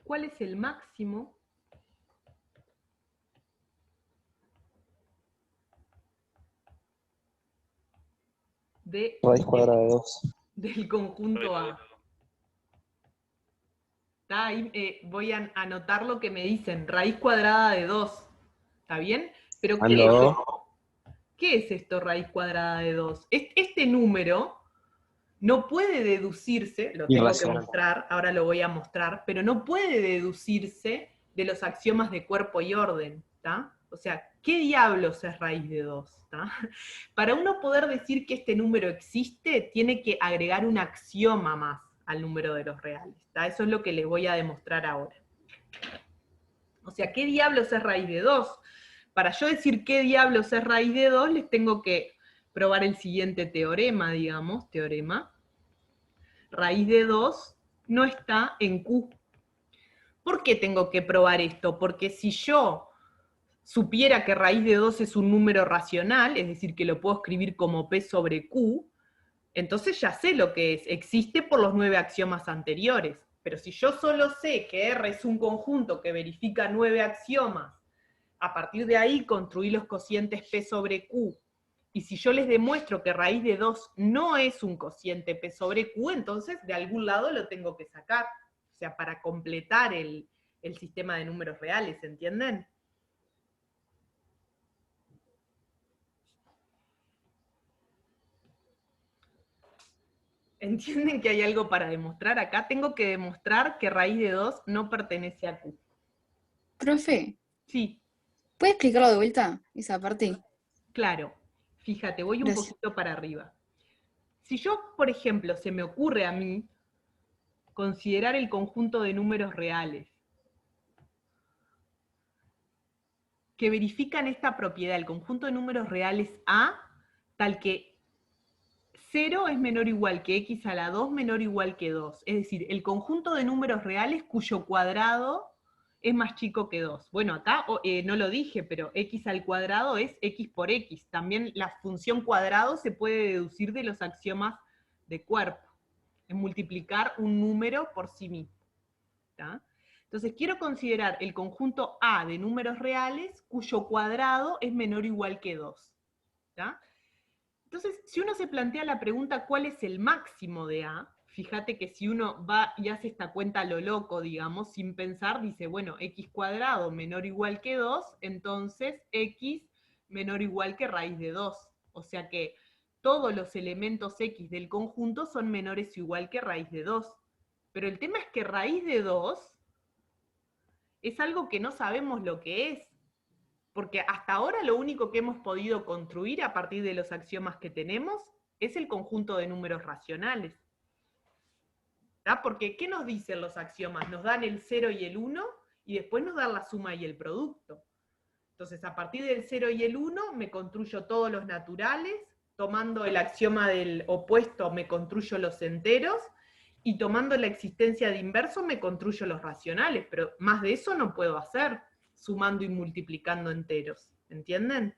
A: ¿cuál es el máximo de
V: Raíz cuadrada de 2.
A: del conjunto A? Ahí voy a anotar lo que me dicen, raíz cuadrada de 2. ¿Está bien? Pero ¿qué es esto? ¿Qué es esto, raíz cuadrada de 2? Este número no puede deducirse, lo tengo que mostrar, ahora lo voy a mostrar, pero no puede deducirse de los axiomas de cuerpo y orden, ¿tá? O sea, ¿qué diablos es raíz de 2? ¿Tá? Para uno poder decir que este número existe, tiene que agregar un axioma más al número de los reales, ¿tá? Eso es lo que les voy a demostrar ahora. O sea, ¿qué diablos es raíz de 2? Para yo decir qué diablos es raíz de 2, les tengo que probar el siguiente teorema, digamos, teorema. Raíz de 2 no está en Q. ¿Por qué tengo que probar esto? Porque si yo supiera que raíz de 2 es un número racional, es decir, que lo puedo escribir como P sobre Q, entonces ya sé lo que es, existe por los 9 axiomas anteriores. Pero si yo solo sé que R es un conjunto que verifica 9 axiomas, a partir de ahí construí los cocientes P sobre Q, y si yo les demuestro que raíz de 2 no es un cociente P sobre Q, entonces de algún lado lo tengo que sacar, o sea, para completar el sistema de números reales, ¿entienden? ¿Entienden que hay algo para demostrar acá? Tengo que demostrar que raíz de 2 no pertenece a Q.
B: Profe.
A: Sí.
B: ¿Puede explicarlo de vuelta, esa parte?
A: Claro. Fíjate, voy un poquito para arriba. Si yo, por ejemplo, se me ocurre a mí considerar el conjunto de números reales que verifican esta propiedad, el conjunto de números reales A, tal que 0 es menor o igual que X a la 2 menor o igual que 2. Es decir, el conjunto de números reales cuyo cuadrado es más chico que 2. Bueno, acá no lo dije, pero X al cuadrado es X por X. También la función cuadrado se puede deducir de los axiomas de cuerpo. Es multiplicar un número por sí mismo. ¿Tá? Entonces quiero considerar el conjunto A de números reales cuyo cuadrado es menor o igual que 2. ¿Tá? Entonces, si uno se plantea la pregunta ¿cuál es el máximo de A? Fíjate que si uno va y hace esta cuenta a lo loco, digamos, sin pensar, dice, bueno, X cuadrado menor o igual que 2, entonces X menor o igual que raíz de 2. O sea que todos los elementos X del conjunto son menores o igual que raíz de 2. Pero el tema es que raíz de 2 es algo que no sabemos lo que es. Porque hasta ahora lo único que hemos podido construir a partir de los axiomas que tenemos es el conjunto de números racionales. ¿Tá? Porque, ¿qué nos dicen los axiomas? Nos dan el 0 y el 1, y después nos dan la suma y el producto. Entonces, a partir del 0 y el 1, me construyo todos los naturales, tomando el axioma del opuesto, me construyo los enteros, y tomando la existencia de inverso, me construyo los racionales, pero más de eso no puedo hacer, sumando y multiplicando enteros. ¿Entienden?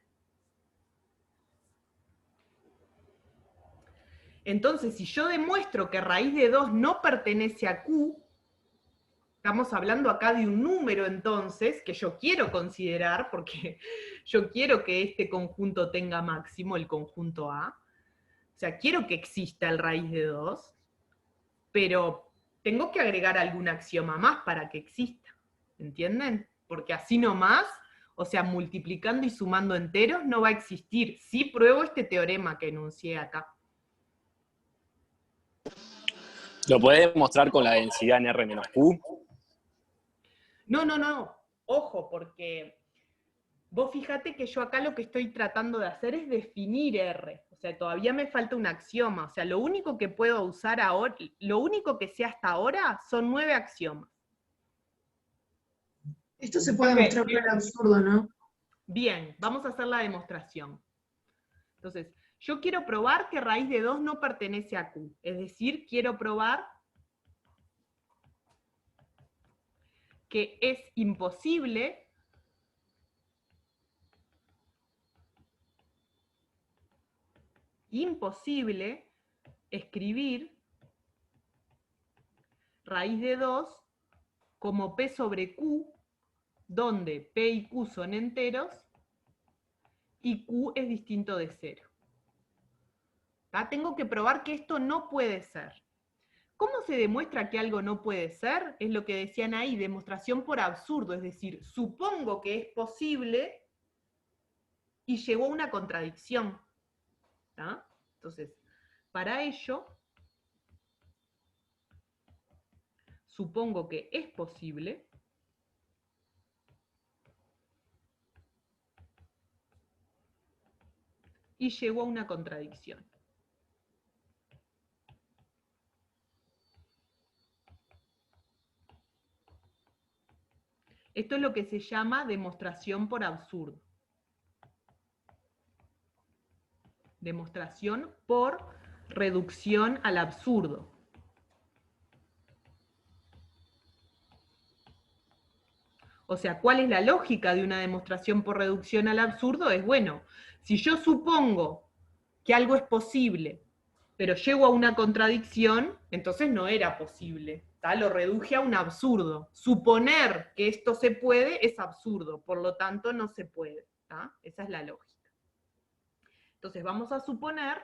A: Entonces, si yo demuestro que raíz de 2 no pertenece a Q, estamos hablando acá de un número entonces, que yo quiero considerar, porque yo quiero que este conjunto tenga máximo, el conjunto A. O sea, quiero que exista el raíz de 2, pero tengo que agregar algún axioma más para que exista. ¿Entienden? Porque así nomás, o sea, multiplicando y sumando enteros, no va a existir. Sí pruebo este teorema que enuncié acá.
J: ¿Lo podés demostrar con la densidad en R menos Q?
A: No. Ojo, porque vos fíjate que yo acá lo que estoy tratando de hacer es definir R. O sea, todavía me falta un axioma. O sea, lo único que puedo usar ahora, lo único que sé hasta ahora son 9 axiomas.
L: Esto se puede demostrar por el absurdo, ¿no?
A: Bien, vamos a hacer la demostración. Entonces, yo quiero probar que raíz de 2 no pertenece a Q. Es decir, quiero probar que es imposible escribir raíz de 2 como P sobre Q, donde P y Q son enteros y Q es distinto de 0. ¿Tá? Tengo que probar que esto no puede ser. ¿Cómo se demuestra que algo no puede ser? Es lo que decían ahí, demostración por absurdo, es decir, supongo que es posible y llegó a una contradicción. ¿Tá? Entonces, para ello, supongo que es posible y llegó a una contradicción. Esto es lo que se llama demostración por absurdo. Demostración por reducción al absurdo. O sea, ¿cuál es la lógica de una demostración por reducción al absurdo? Es, bueno, si yo supongo que algo es posible, pero llego a una contradicción, entonces no era posible. ¿Tá? Lo reduje a un absurdo. Suponer que esto se puede es absurdo, por lo tanto no se puede. ¿Tá? Esa es la lógica. Entonces vamos a suponer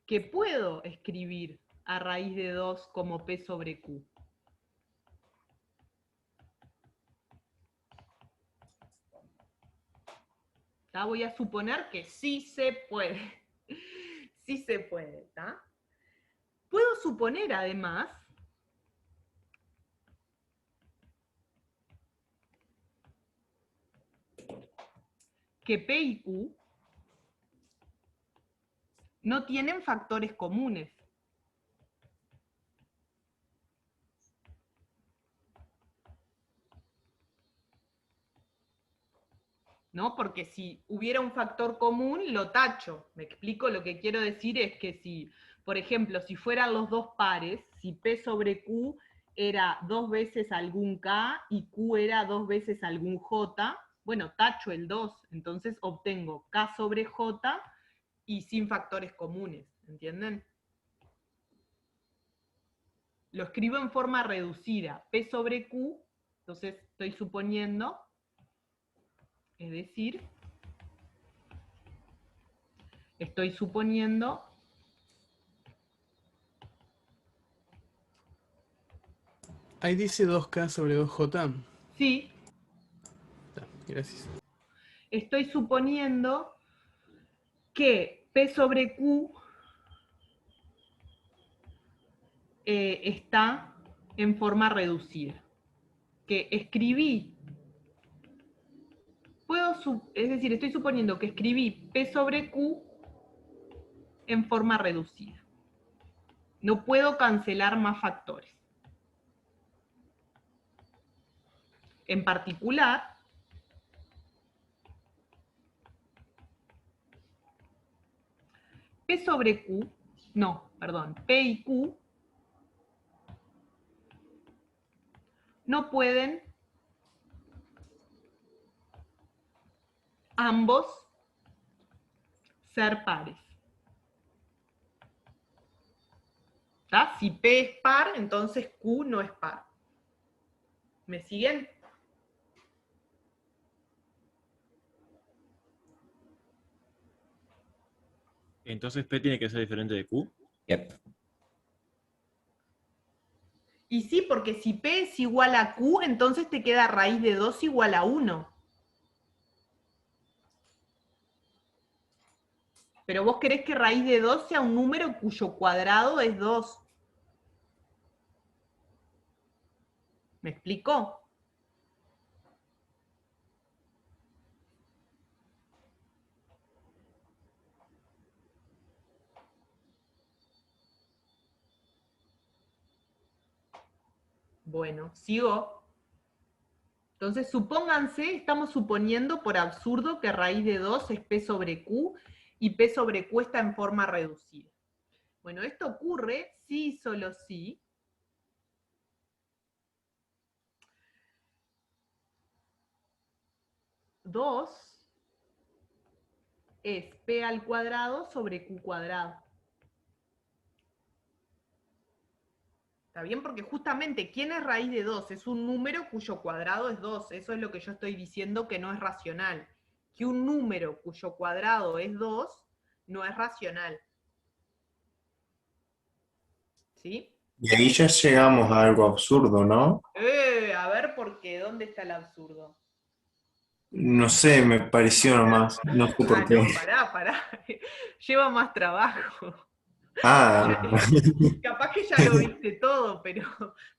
A: que puedo escribir a raíz de 2 como P sobre Q. ¿Tá? Voy a suponer que sí se puede. Sí se puede, ¿tá? Puedo suponer además que P y Q no tienen factores comunes. ¿No? Porque si hubiera un factor común, lo tacho. Me explico, lo que quiero decir es que si, por ejemplo, si fueran los dos pares, si P sobre Q era 2 veces algún K y Q era 2 veces algún J, bueno, tacho el 2, entonces obtengo K sobre J y sin factores comunes, ¿entienden? Lo escribo en forma reducida, P sobre Q, entonces estoy suponiendo, es decir, estoy suponiendo
F: Ahí dice 2K sobre 2J.
A: Sí.
F: Gracias.
A: Estoy suponiendo que P sobre Q está en forma reducida. Que escribí, es decir, estoy suponiendo que escribí P sobre Q en forma reducida. No puedo cancelar más factores. En particular, P sobre Q, P y Q no pueden ambos ser pares. ¿Tá? Si P es par, entonces Q no es par. ¿Me siguen?
C: Entonces P tiene que ser diferente de Q.
Q: Yep.
A: Y sí, porque si P es igual a Q, entonces te queda raíz de 2 igual a 1. Pero vos querés que raíz de 2 sea un número cuyo cuadrado es 2. ¿Me explicó? Bueno, sigo. Entonces, supónganse, estamos suponiendo por absurdo que raíz de 2 es P sobre Q y P sobre Q está en forma reducida. Bueno, esto ocurre si y solo si dos es P al cuadrado sobre Q cuadrado. ¿Está bien? Porque justamente, ¿quién es raíz de 2? Es un número cuyo cuadrado es 2. Eso es lo que yo estoy diciendo que no es racional. Que un número cuyo cuadrado es 2 no es racional. ¿Sí?
H: Y ahí ya llegamos a algo absurdo, ¿no?
A: A ver, ¿por qué? ¿Dónde está el absurdo?
H: No sé, me pareció nomás. No sé por qué.
A: No, pará. Lleva más trabajo.
H: Ah,
A: Capaz que ya lo viste todo, pero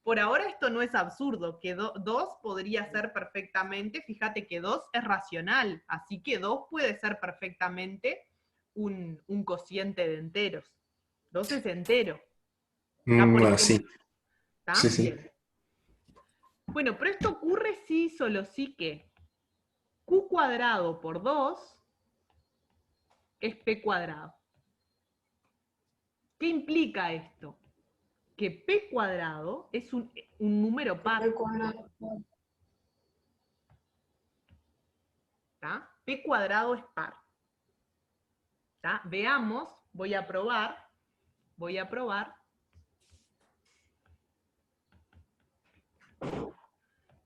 A: por ahora esto no es absurdo, que 2 podría ser perfectamente, fíjate que 2 es racional, así que 2 puede ser perfectamente un cociente de enteros. 2 es entero.
H: bueno, sí.
A: ¿Está?
H: Sí, sí.
A: Bien. Bueno, pero esto ocurre si solo sí que Q cuadrado por 2 es P cuadrado. ¿Qué implica esto? Que P cuadrado es un número par. ¿Tá? P cuadrado es par. ¿Tá? Veamos, voy a probar.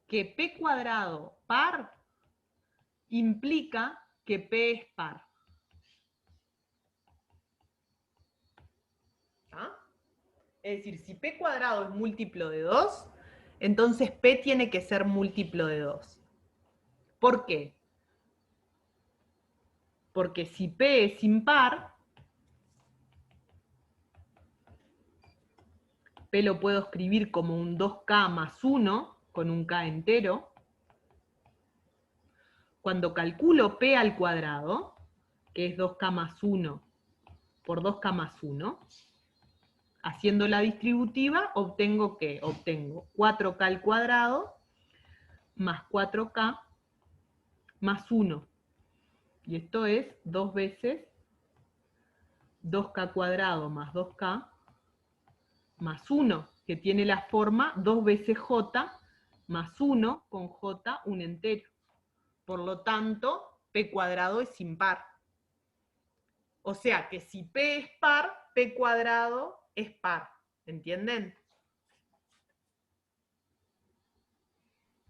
A: Que P cuadrado par implica que P es par. Es decir, si P cuadrado es múltiplo de 2, entonces P tiene que ser múltiplo de 2. ¿Por qué? Porque si P es impar, P lo puedo escribir como un 2K más 1, con un K entero. Cuando calculo P al cuadrado, que es 2K más 1 por 2K más 1, haciendo la distributiva, obtengo ¿qué? Obtengo 4K al cuadrado más 4K más 1. Y esto es 2 veces 2K cuadrado más 2K más 1, que tiene la forma 2 veces J más 1 con J un entero. Por lo tanto, P cuadrado es impar. O sea que si P es par, P cuadrado es par. ¿Entienden?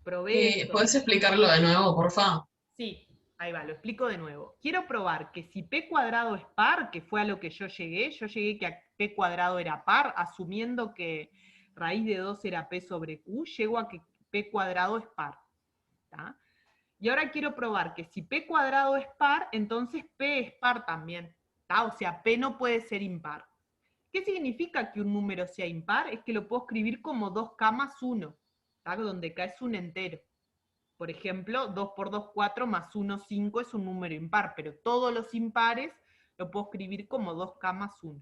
L: ¿Puedes explicarlo de nuevo, porfa?
A: Sí, ahí va, lo explico de nuevo. Quiero probar que si P cuadrado es par, que fue a lo que yo llegué que a P cuadrado era par, asumiendo que raíz de 2 era P sobre Q, llego a que P cuadrado es par. ¿Tá? Y ahora quiero probar que si P cuadrado es par, entonces P es par también. ¿Tá? O sea, P no puede ser impar. ¿Qué significa que un número sea impar? Es que lo puedo escribir como 2k más 1, ¿tá? Donde k es un entero. Por ejemplo, 2 por 2, 4, más 1, 5 es un número impar, pero todos los impares lo puedo escribir como 2k más 1.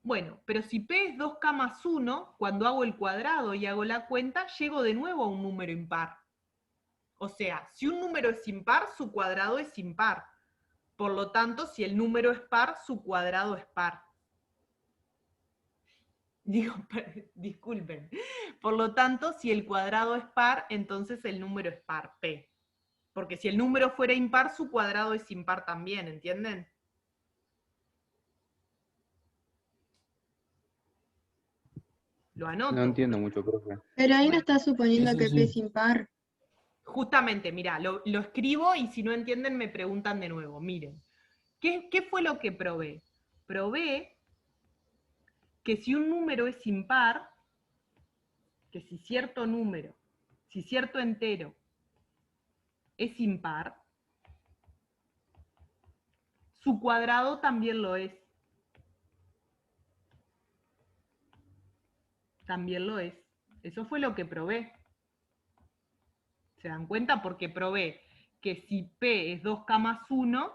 A: Bueno, pero si p es 2k más 1, cuando hago el cuadrado y hago la cuenta, llego de nuevo a un número impar. O sea, si un número es impar, su cuadrado es impar. Por lo tanto, si el número es par, su cuadrado es par. Digo, disculpen. Por lo tanto, si el cuadrado es par, entonces el número es par, p. Porque si el número fuera impar, su cuadrado es impar también, ¿entienden? Lo anoto.
I: No entiendo mucho, profe.
R: Pero ahí no está suponiendo
D: Sí,
R: que
D: sí,
R: P
D: sí.
R: es impar.
A: Justamente, mirá, lo escribo y si no entienden me preguntan de nuevo. Miren, ¿qué fue lo que probé? Probé que si un número es impar, que si cierto número, si cierto entero es impar, su cuadrado también lo es. También lo es. Eso fue lo que probé. ¿Se dan cuenta? Porque probé que si P es 2K más 1,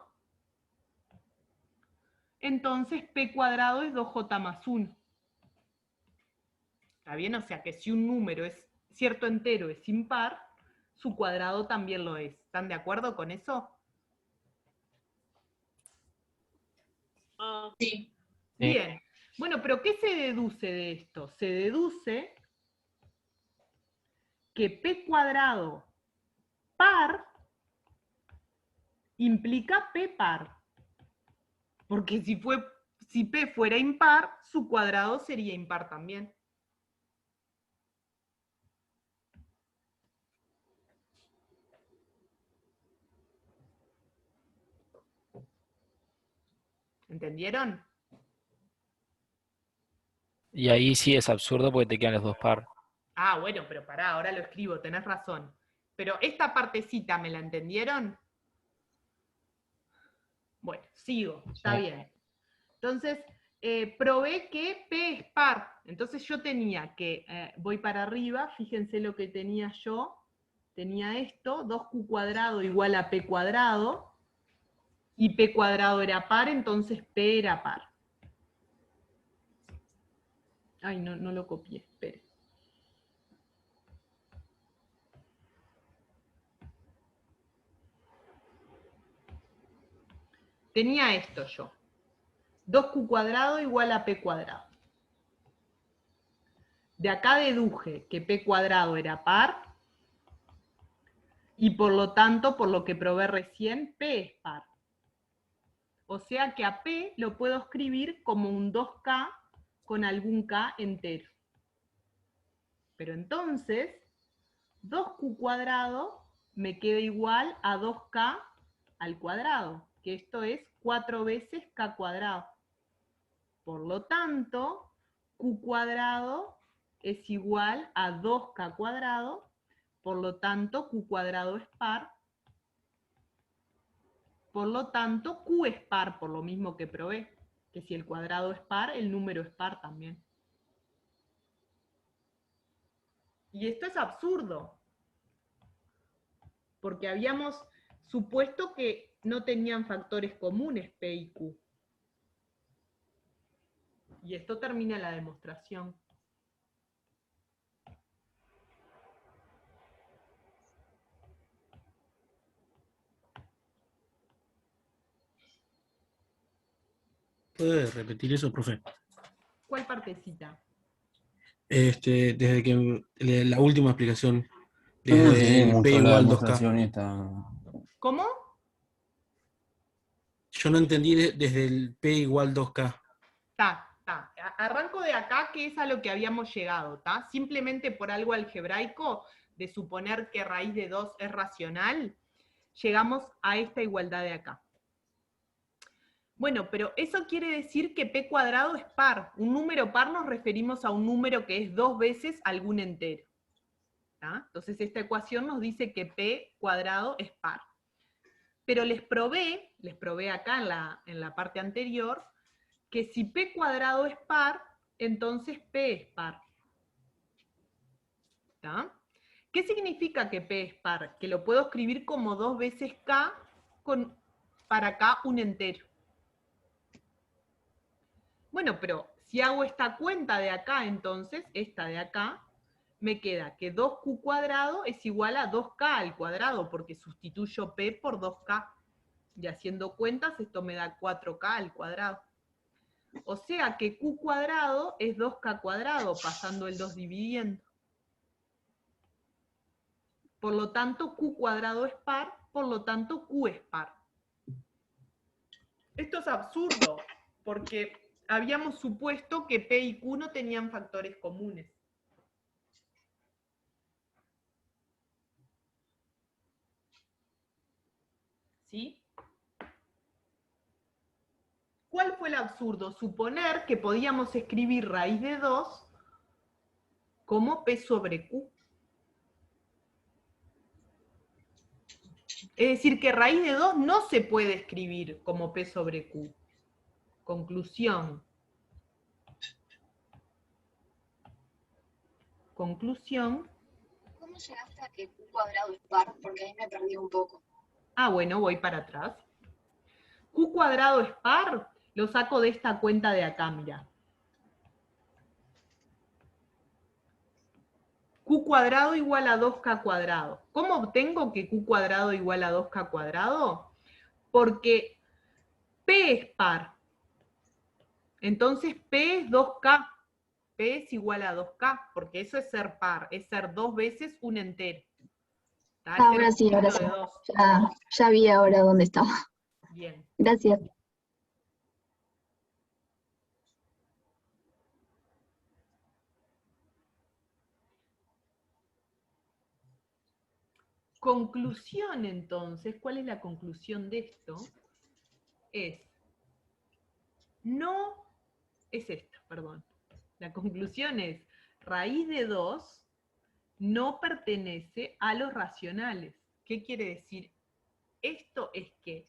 A: entonces P cuadrado es 2J más 1. ¿Está bien? O sea que si un número es cierto entero es impar, su cuadrado también lo es. ¿Están de acuerdo con eso?
L: Sí.
A: Bien. Bueno, pero ¿qué se deduce de esto? Se deduce que P cuadrado par implica P par. Porque si P fuera impar, su cuadrado sería impar también. ¿Entendieron?
N: Y ahí sí es absurdo porque te quedan los dos par.
A: Ah, bueno, pero pará, ahora lo escribo, tenés razón. Pero esta partecita, ¿me la entendieron? Bueno, sigo, está bien. Entonces, probé que P es par. Entonces yo tenía que, voy para arriba, fíjense lo que tenía yo. Tenía esto, 2Q cuadrado igual a P cuadrado. Y P cuadrado era par, entonces P era par. Ay, no lo copié, espere. Tenía esto yo. 2Q cuadrado igual a P cuadrado. De acá deduje que P cuadrado era par, y por lo tanto, por lo que probé recién, P es par. O sea que a P lo puedo escribir como un 2K con algún K entero. Pero entonces, 2Q cuadrado me queda igual a 2K al cuadrado, que esto es 4 veces K cuadrado. Por lo tanto, Q cuadrado es igual a 2K cuadrado, por lo tanto, Q cuadrado es par. Por lo tanto, Q es par, por lo mismo que probé, que si el cuadrado es par, el número es par también. Y esto es absurdo, porque habíamos supuesto que no tenían factores comunes P y Q. Y esto termina la demostración.
F: ¿Puede repetir eso, profe?
A: ¿Cuál partecita?
F: Desde que la última explicación,
H: Yo no
F: desde
H: entendí
F: el P
H: mucho la
F: igual 2K.
H: demostración esta.
A: ¿Cómo?
F: Yo no entendí desde el P igual 2K.
A: Arranco de acá, que es a lo que habíamos llegado, ¿tá? Simplemente por algo algebraico, de suponer que raíz de 2 es racional, llegamos a esta igualdad de acá. Bueno, pero eso quiere decir que P cuadrado es par. Un número par nos referimos a un número que es 2 veces algún entero. ¿Tá? Entonces esta ecuación nos dice que P cuadrado es par. Pero les probé acá en la parte anterior, que si p cuadrado es par, entonces p es par. ¿Está? ¿Qué significa que p es par? Que lo puedo escribir como 2 veces k con para k un entero. Bueno, pero si hago esta cuenta de acá, entonces, esta de acá, me queda que 2q cuadrado es igual a 2k al cuadrado, porque sustituyo p por 2k. Y haciendo cuentas, esto me da 4k al cuadrado. O sea que q cuadrado es 2k cuadrado, pasando el 2 dividiendo. Por lo tanto, q cuadrado es par, por lo tanto, q es par. Esto es absurdo, porque habíamos supuesto que p y q no tenían factores comunes. ¿Sí? ¿Cuál fue el absurdo? Suponer que podíamos escribir raíz de 2 como p sobre q. Es decir, que raíz de 2 no se puede escribir como p sobre q. Conclusión. Conclusión.
I: ¿Cómo llegaste a que q cuadrado es par? Porque ahí me perdí un poco.
A: Ah, bueno, voy para atrás. Q cuadrado es par, lo saco de esta cuenta de acá, mira. Q cuadrado igual a 2k cuadrado. ¿Cómo obtengo que q cuadrado igual a 2k cuadrado? Porque p es par. Entonces p es 2k. P es igual a 2k, porque eso es ser par, es ser 2 veces un entero.
I: Ahora sí, ahora sí. Ya vi ahora dónde estaba.
A: Bien.
I: Gracias.
A: Conclusión, entonces, ¿cuál es la conclusión de esto? La conclusión es, raíz de 2 no pertenece a los racionales. ¿Qué quiere decir? Esto es que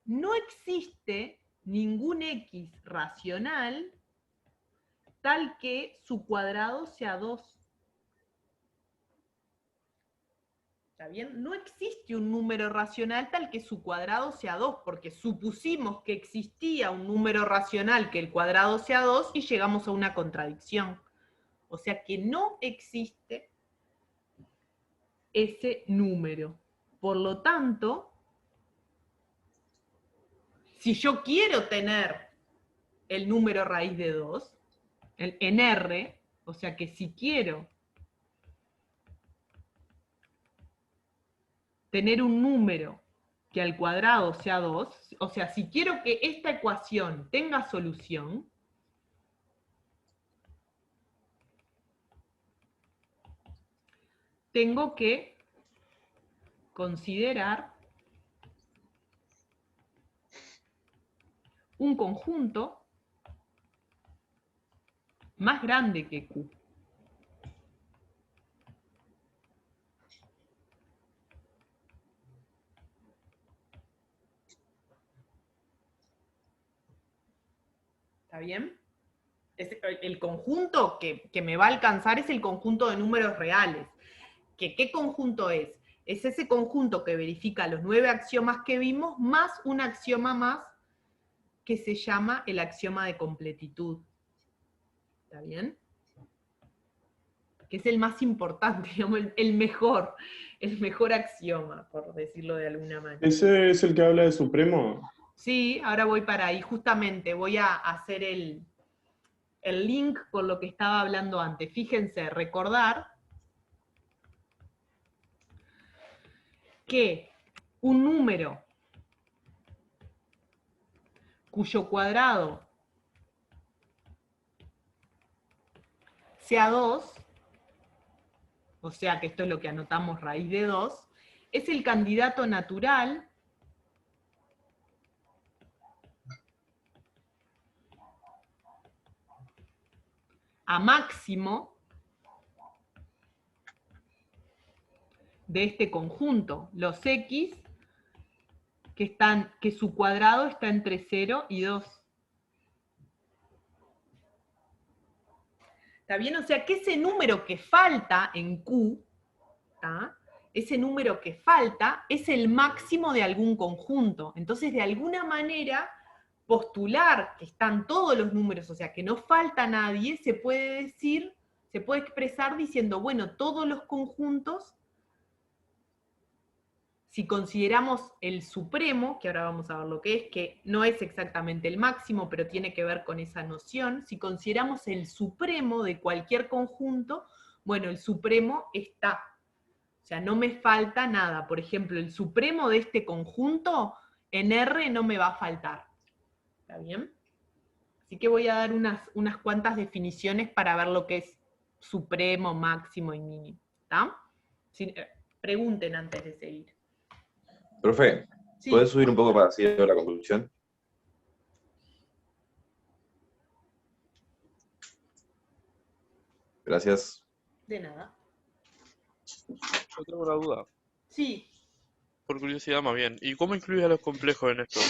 A: no existe ningún x racional tal que su cuadrado sea 2. ¿Está bien? No existe un número racional tal que su cuadrado sea 2, porque supusimos que existía un número racional que el cuadrado sea 2 y llegamos a una contradicción. O sea que no existe ese número. Por lo tanto, si yo quiero tener el número raíz de 2, en R, o sea que si quiero tener un número que al cuadrado sea 2, o sea, si quiero que esta ecuación tenga solución, tengo que considerar un conjunto más grande que Q. ¿Está bien? El conjunto que me va a alcanzar es el conjunto de números reales. ¿Qué conjunto es? Es ese conjunto que verifica los 9 axiomas que vimos, más un axioma más que se llama el axioma de completitud. ¿Está bien? Que es el más importante, digamos, el mejor axioma, por decirlo de alguna manera.
H: ¿Ese es el que habla de supremo?
A: Sí, ahora voy para ahí. Justamente voy a hacer el link con lo que estaba hablando antes. Fíjense, recordar que un número cuyo cuadrado sea 2, o sea que esto es lo que anotamos raíz de 2, es el candidato natural a máximo de este conjunto, los x que su cuadrado está entre 0 y 2. ¿Está bien? O sea, que ese número que falta en Q, ¿tá? Ese número que falta es el máximo de algún conjunto. Entonces, de alguna manera, postular que están todos los números, o sea, que no falta nadie, se puede decir, se puede expresar diciendo, bueno, todos los conjuntos, si consideramos el supremo, que ahora vamos a ver lo que es, que no es exactamente el máximo, pero tiene que ver con esa noción, si consideramos el supremo de cualquier conjunto, bueno, el supremo está. O sea, no me falta nada. Por ejemplo, el supremo de este conjunto, en R no me va a faltar. ¿Está bien? Así que voy a dar unas cuantas definiciones para ver lo que es supremo, máximo y mínimo. ¿Está? Pregunten antes de seguir.
K: Profe,
A: Sí.
K: ¿puedes subir un poco para así veo la conclusión? Gracias.
A: De nada.
T: Yo tengo una duda.
A: Sí.
T: Por curiosidad más bien. ¿Y cómo incluyes a los complejos en esto?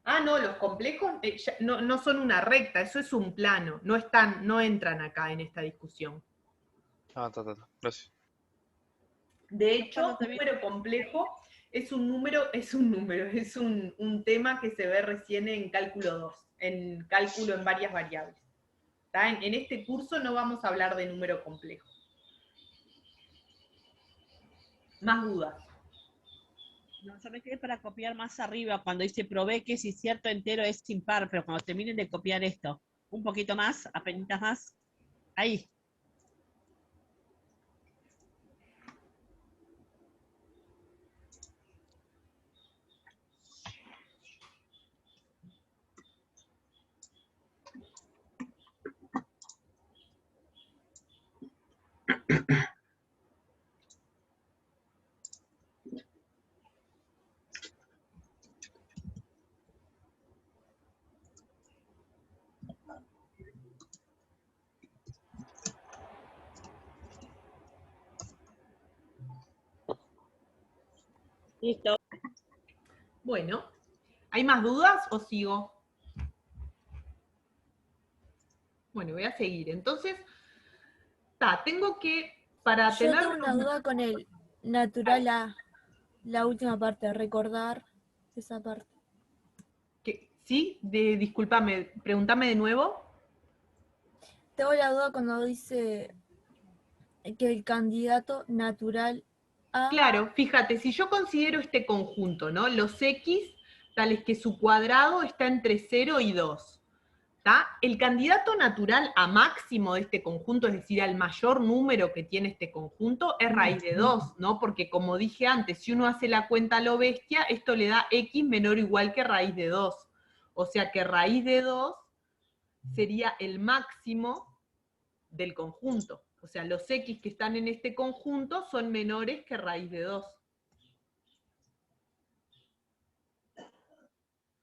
A: Ah, no, los complejos no son una recta, eso es un plano. No entran acá en esta discusión.
T: Ah, gracias.
A: De hecho, número complejo es un tema que se ve recién en cálculo 2, en cálculo en varias variables. ¿Está? En este curso no vamos a hablar de número complejo. ¿Más dudas?
P: No, yo me quedé para copiar más arriba cuando dice probé que si cierto entero es impar, pero cuando terminen de copiar esto, un poquito más, apenitas más, ahí. Listo.
A: Bueno, ¿hay más dudas o sigo? Bueno, voy a seguir. Entonces, tengo que, para
M: Yo
A: tener...
M: tengo una duda con el natural A, la última parte, recordar esa parte.
A: ¿Sí? Discúlpame, pregúntame de nuevo.
M: Tengo la duda cuando dice que el candidato natural A...
A: Claro, fíjate, si yo considero este conjunto, ¿no? Los X, tales que su cuadrado está entre 0 y 2. El candidato natural a máximo de este conjunto, es decir, al mayor número que tiene este conjunto, es raíz de 2, ¿no? Porque como dije antes, si uno hace la cuenta a lo bestia, esto le da X menor o igual que raíz de 2. O sea que raíz de 2 sería el máximo del conjunto. O sea, los X que están en este conjunto son menores que raíz de 2.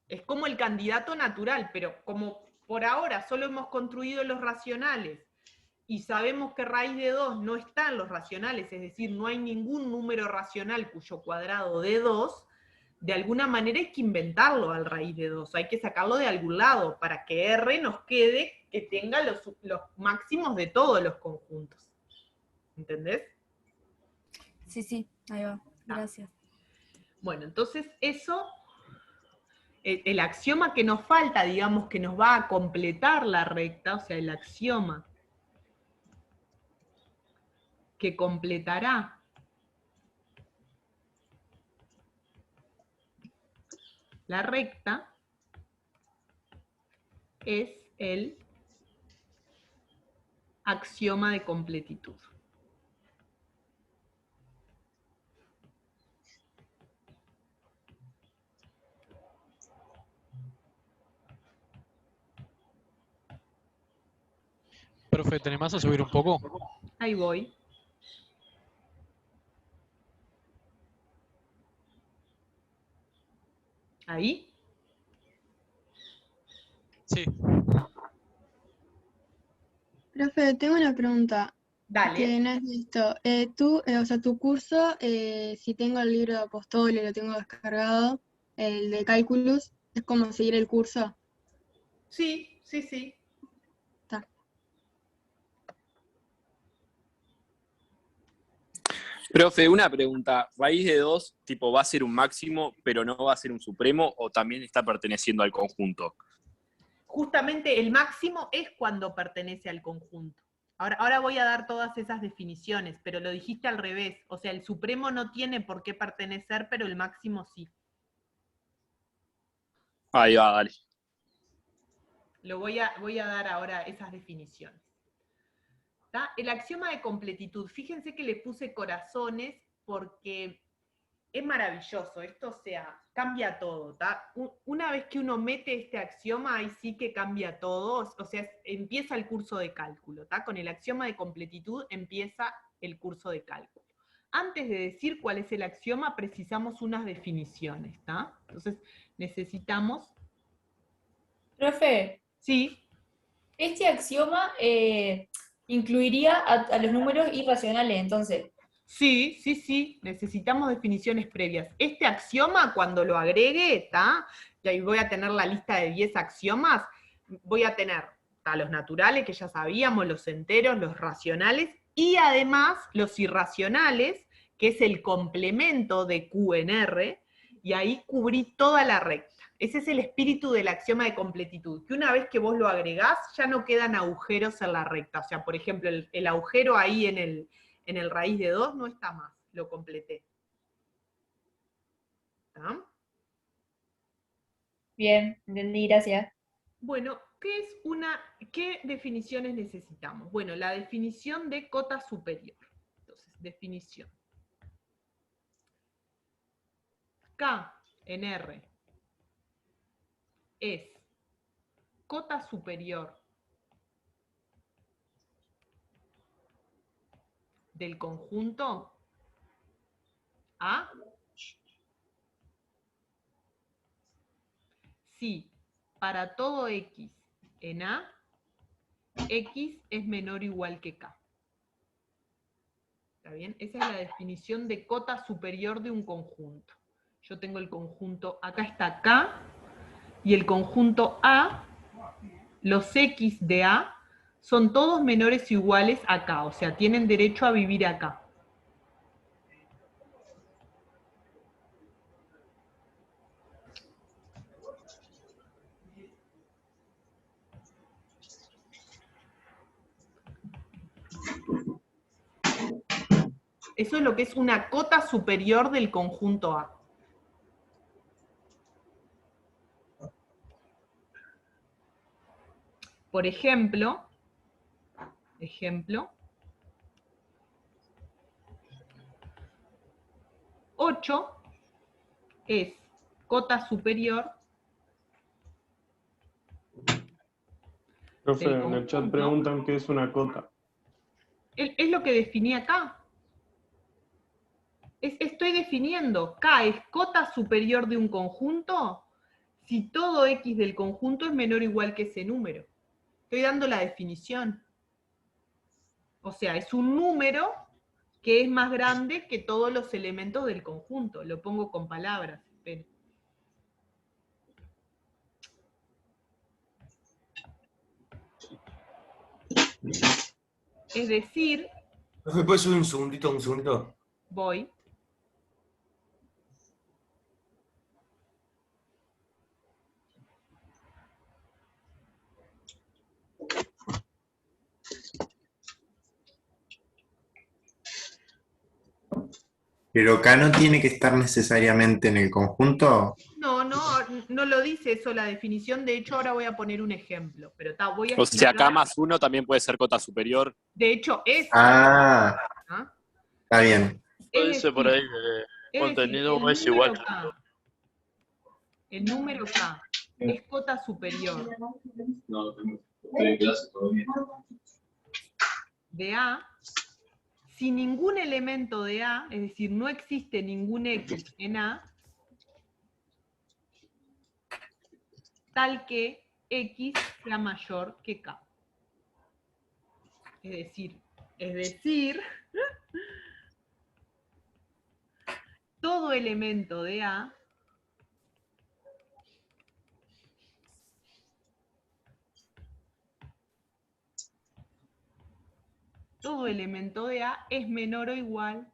A: Es como el candidato natural, pero como por ahora solo hemos construido los racionales y sabemos que raíz de 2 no está en los racionales, es decir, no hay ningún número racional cuyo cuadrado dé 2, de alguna manera hay que inventarlo al raíz de 2, hay que sacarlo de algún lado para que R nos quede que tenga los máximos de todos los conjuntos. ¿Entendés?
M: Sí, ahí va. Gracias.
A: Bueno, entonces eso... El axioma que nos falta, digamos, que nos va a completar la recta, o sea, el axioma que completará la recta es el axioma de completitud.
O: Profe, ¿tenés más a subir un poco?
A: Ahí voy. ¿Ahí?
O: Sí.
R: Profe, tengo una pregunta.
A: Dale.
R: Que no es esto. Tu curso, si tengo el libro de Apostol y lo tengo descargado, el de cálculos, ¿es como seguir el curso?
A: Sí.
R: Está.
J: Profe, una pregunta. ¿Raíz de 2, tipo, va a ser un máximo, pero no va a ser un supremo, o también está perteneciendo al conjunto?
A: Justamente el máximo es cuando pertenece al conjunto. Ahora voy a dar todas esas definiciones, pero lo dijiste al revés. O sea, el supremo no tiene por qué pertenecer, pero el máximo sí.
J: Ahí va, dale.
A: Voy a dar ahora esas definiciones. ¿Tá? El axioma de completitud. Fíjense que le puse corazones porque es maravilloso. Esto, o sea, cambia todo. ¿Tá? Una vez que uno mete este axioma, ahí sí que cambia todo. O sea, empieza el curso de cálculo. ¿Tá? Con el axioma de completitud empieza el curso de cálculo. Antes de decir cuál es el axioma, precisamos unas definiciones. ¿Tá? Entonces, necesitamos...
G: Profe.
A: Sí.
G: Este axioma incluiría a los números irracionales, entonces.
A: Sí, sí, sí, necesitamos definiciones previas. Este axioma, cuando lo agregue, ¿tá? Y ahí voy a tener la lista de 10 axiomas, voy a tener los naturales, que ya sabíamos, los enteros, los racionales, y además los irracionales, que es el complemento de Q en R, y ahí cubrí toda la recta. Ese es el espíritu del axioma de completitud, que una vez que vos lo agregás, ya no quedan agujeros en la recta. O sea, por ejemplo, el agujero ahí en el raíz de 2 no está más, lo completé. ¿Está?
G: Bien, entendí, gracias.
A: Bueno, ¿qué definiciones necesitamos? Bueno, la definición de cota superior. Entonces, definición. K en R es cota superior del conjunto A si para todo X en A, X es menor o igual que K. ¿Está bien? Esa es la definición de cota superior de un conjunto. Yo tengo el conjunto, acá está K, y el conjunto A, los X de A, son todos menores o iguales a K, o sea, tienen derecho a vivir acá. Eso es lo que es una cota superior del conjunto A. Por ejemplo, 8 es cota superior.
S: Profe, en el chat preguntan qué es una cota.
A: Es lo que definí acá. Estoy definiendo, K es cota superior de un conjunto si todo X del conjunto es menor o igual que ese número. Estoy dando la definición. O sea, es un número que es más grande que todos los elementos del conjunto. Lo pongo con palabras. Esperen. Es decir...
H: ¿Me puedes subir un segundito?
A: Voy.
H: ¿Pero K no tiene que estar necesariamente en el conjunto?
A: No lo dice eso la definición. De hecho, ahora voy a poner un ejemplo. Pero voy a
J: O sea,
A: explicar.
J: K más 1 también puede ser cota superior.
A: De hecho, es...
H: Ah,
A: ¿Ah?
H: está bien.
T: Dice por ahí que contenido es igual.
A: El número K es cota superior de A si ningún elemento de A, es decir, no existe ningún X en A, tal que X sea mayor que K. Es decir, todo elemento de A es menor o igual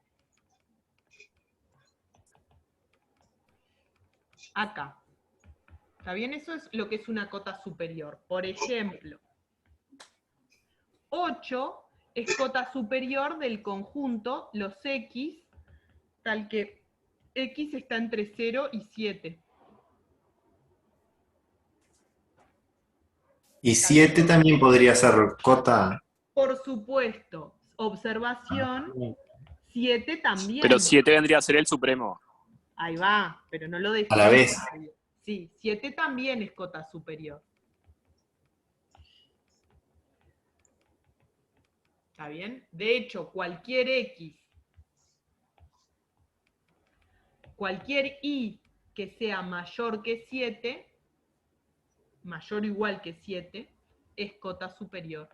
A: acá. ¿Está bien? Eso es lo que es una cota superior. Por ejemplo, 8 es cota superior del conjunto los X, tal que X está entre 0 y 7.
H: Y 7 también podría ser cota.
A: Por supuesto, observación, 7 también.
J: Pero 7 vendría a ser el supremo.
A: Ahí va, pero no lo
H: A la vez.
A: define. Sí, 7 también es cota superior. ¿Está bien? De hecho, cualquier X, cualquier Y que sea mayor que 7, mayor o igual que 7, es cota superior.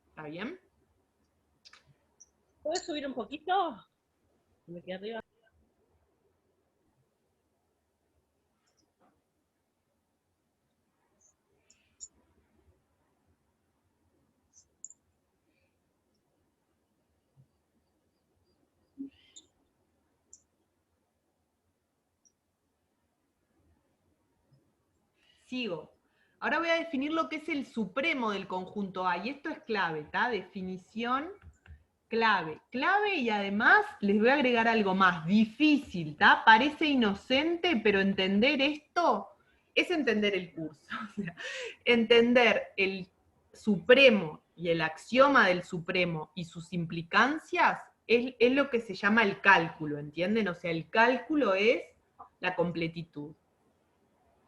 A: ¿Está bien?
P: ¿Puedes subir un poquito? Me quedé arriba.
A: Sigo. Ahora voy a definir lo que es el supremo del conjunto A, y esto es clave, ¿está? Definición clave. Clave, y además les voy a agregar algo más, difícil, ¿está? Parece inocente, pero entender esto es entender el curso. O sea, entender el supremo y el axioma del supremo y sus implicancias es lo que se llama el cálculo, ¿entienden? O sea, el cálculo es la completitud.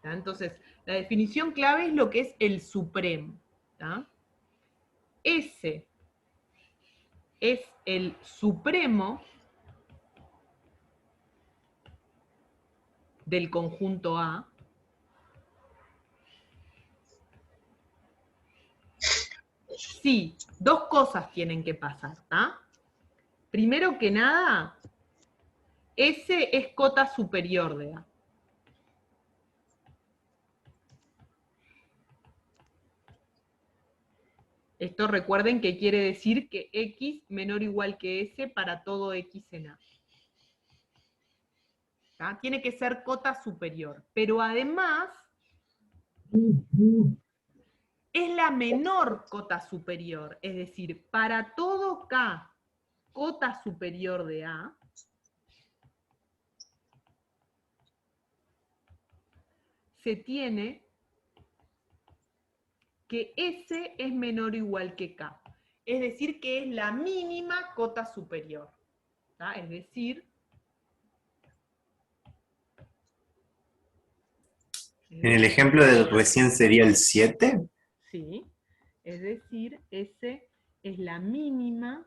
A: ¿Tá? Entonces, la definición clave es lo que es el supremo. ¿Tá? Ese es el supremo del conjunto A. Sí, dos cosas tienen que pasar. ¿Tá? Primero que nada, ese es cota superior de A. Esto recuerden que quiere decir que X menor o igual que S para todo X en A. ¿Tá? Tiene que ser cota superior. Pero además, es la menor cota superior. Es decir, para todo K, cota superior de A, se tiene que S es menor o igual que K. Es decir, que es la mínima cota superior. ¿Tá? Es decir...
H: En el ejemplo de recién sería el 7.
A: Sí. Es decir, S es la mínima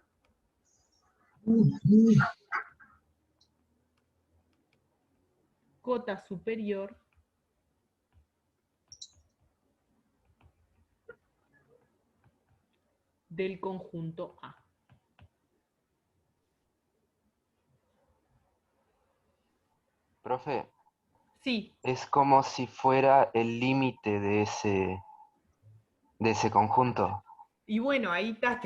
A: cota superior del conjunto A.
E: Profe,
A: Sí,
E: es como si fuera el límite de ese conjunto.
A: y bueno, ahí está,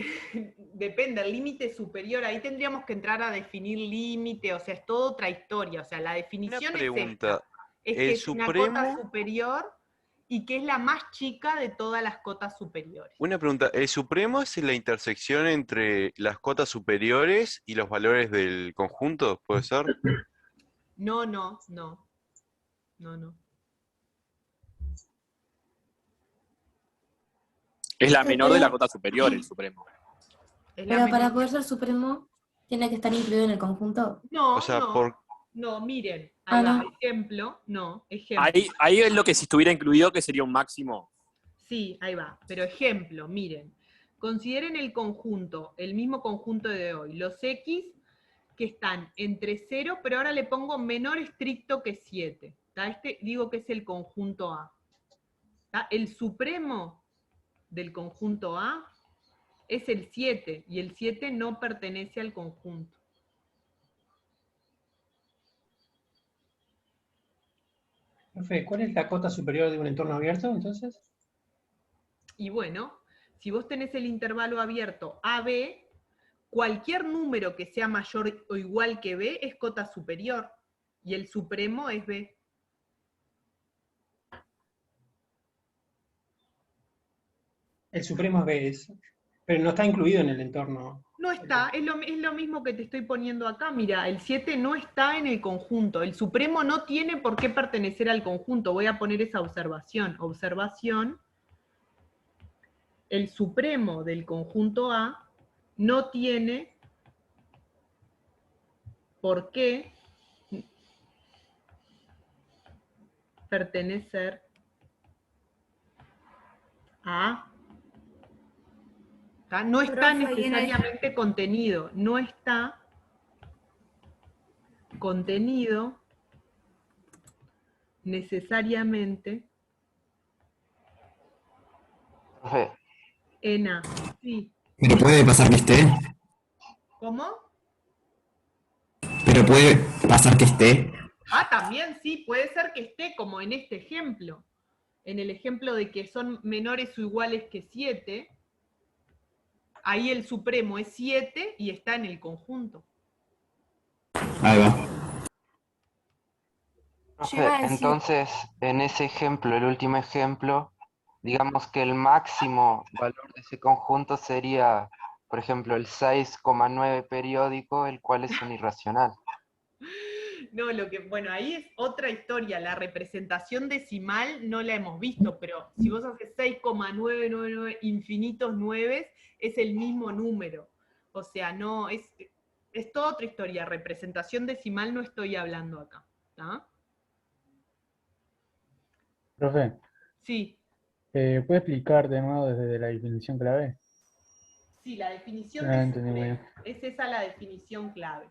A: depende, el límite superior, ahí tendríamos que entrar a definir límite, o sea, es toda otra historia, o sea, la definición
U: Una
A: es
U: pregunta.
A: esta, es
U: ¿El
A: que es una cota
U: supremo?
A: superior y que es la más chica de todas las cotas superiores.
U: Una pregunta. ¿El supremo es la intersección entre las cotas superiores y los valores del conjunto? ¿Puede ser?
A: No, no, no, no, no.
J: Es la menor de la cota superior, el supremo.
A: Es la
W: Pero para
A: menor.
W: poder ser supremo, tiene que estar incluido en el conjunto.
A: No,
U: O sea,
A: no, no, miren,
W: Ah,
A: ahí va,
W: no.
A: ejemplo, no, ejemplo.
J: Ahí es lo que si estuviera incluido, que sería un máximo.
A: Sí, ahí va. Pero ejemplo, miren. Consideren el conjunto, el mismo conjunto de hoy. Los X que están entre 0, pero ahora le pongo menor estricto que 7. ¿Tá? Este digo que es el conjunto A. ¿Tá? El supremo del conjunto A es el 7, y el 7 no pertenece al conjunto.
X: Profe, ¿cuál es la cota superior de un entorno abierto, entonces?
A: Y bueno, si vos tenés el intervalo abierto AB, cualquier número que sea mayor o igual que B es cota superior, y el supremo es B.
X: El supremo es B, pero no está incluido en el entorno.
A: No está, es lo mismo que te estoy poniendo acá. Mira, el 7 no está en el conjunto. El supremo no tiene por qué pertenecer al conjunto. Voy a poner esa observación. Observación. El supremo del conjunto A no tiene por qué pertenecer a... No está necesariamente contenido, no está contenido necesariamente
E: Profe,
A: en A. Sí.
B: Pero puede pasar que esté.
A: ¿Cómo?
B: Pero puede pasar que esté.
A: Ah, también sí, puede ser que esté como en este ejemplo. En el ejemplo de que son menores o iguales que 7, ahí el supremo es 7 y está en el conjunto.
B: Ahí va.
E: profe, entonces, en ese ejemplo, el último ejemplo, digamos que el máximo valor de ese conjunto sería, por ejemplo, el 6,9 periódico, el cual es un irracional.
A: No, bueno, ahí es otra historia. La representación decimal no la hemos visto, pero si vos haces 6,999 infinitos 9, es el mismo número. O sea, no, es toda otra historia. Representación decimal no estoy hablando acá. ¿Tá?
D: Profe,
A: Sí,
D: ¿puede explicar de nuevo desde la definición clave?
A: sí, la definición
D: No
A: de
D: entendí muy
A: supremo.
D: bien.
A: Es esa la definición clave.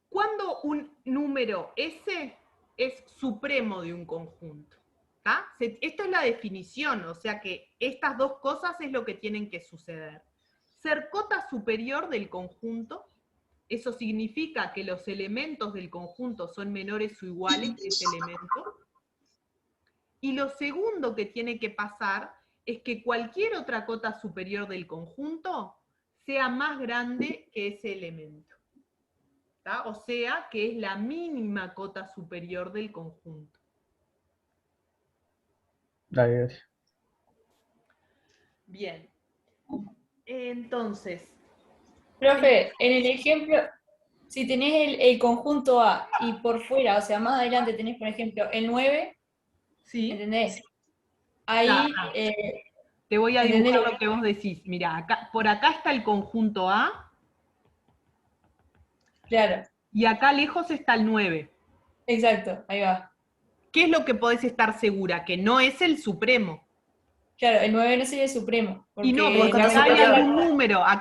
A: ¿Cuándo un número S es supremo de un conjunto? ¿Tá? Esto es la definición, o sea que estas dos cosas es lo que tienen que suceder. Ser cota superior del conjunto, eso significa que los elementos del conjunto son menores o iguales que ese elemento. Y lo segundo que tiene que pasar es que cualquier otra cota superior del conjunto sea más grande que ese elemento. ¿Tá? O sea, que es la mínima cota superior del conjunto.
D: Dale, gracias.
A: Bien. Entonces.
G: Profe, en el ejemplo, si tenés el conjunto A y por fuera, o sea, más adelante tenés, por ejemplo, el 9,
A: ¿sí?
G: ¿Entendés? Ahí...
A: te voy a
G: ¿entendés
A: dibujar lo que vos decís. Mirá, acá, por acá está el conjunto A.
G: Claro.
A: Y acá lejos está el 9.
G: Exacto, ahí va.
A: ¿Qué es lo que podés estar segura? Que no es el supremo.
G: Claro, el 9 no sería el supremo.
A: Y no, porque acá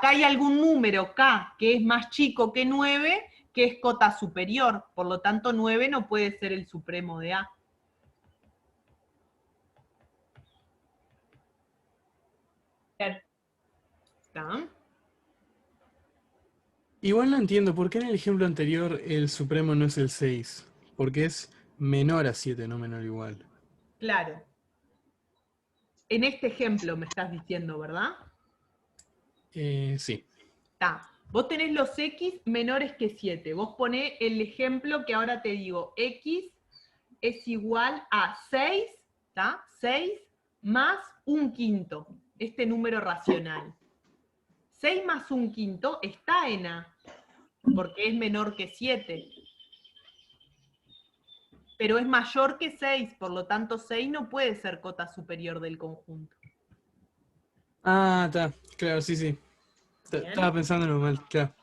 A: hay algún número K que es más chico que 9, que es cota superior. Por lo tanto, 9 no puede ser el supremo de A.
G: Claro.
A: ¿Está?
F: Igual no entiendo, ¿por qué en el ejemplo anterior el supremo no es el 6? Porque es menor a 7, no menor igual.
A: Claro. En este ejemplo me estás diciendo, ¿verdad?
F: Sí.
A: Está. Vos tenés los X menores que 7. Vos ponés el ejemplo que ahora te digo. X es igual a 6, ¿está? 6 más un quinto. Este número racional. 6 más un quinto está en A, porque es menor que 7. Pero es mayor que 6, por lo tanto 6 no puede ser cota superior del conjunto.
F: Ah, está. Claro, sí, sí.
A: Bien.
F: Estaba pensándolo mal, claro.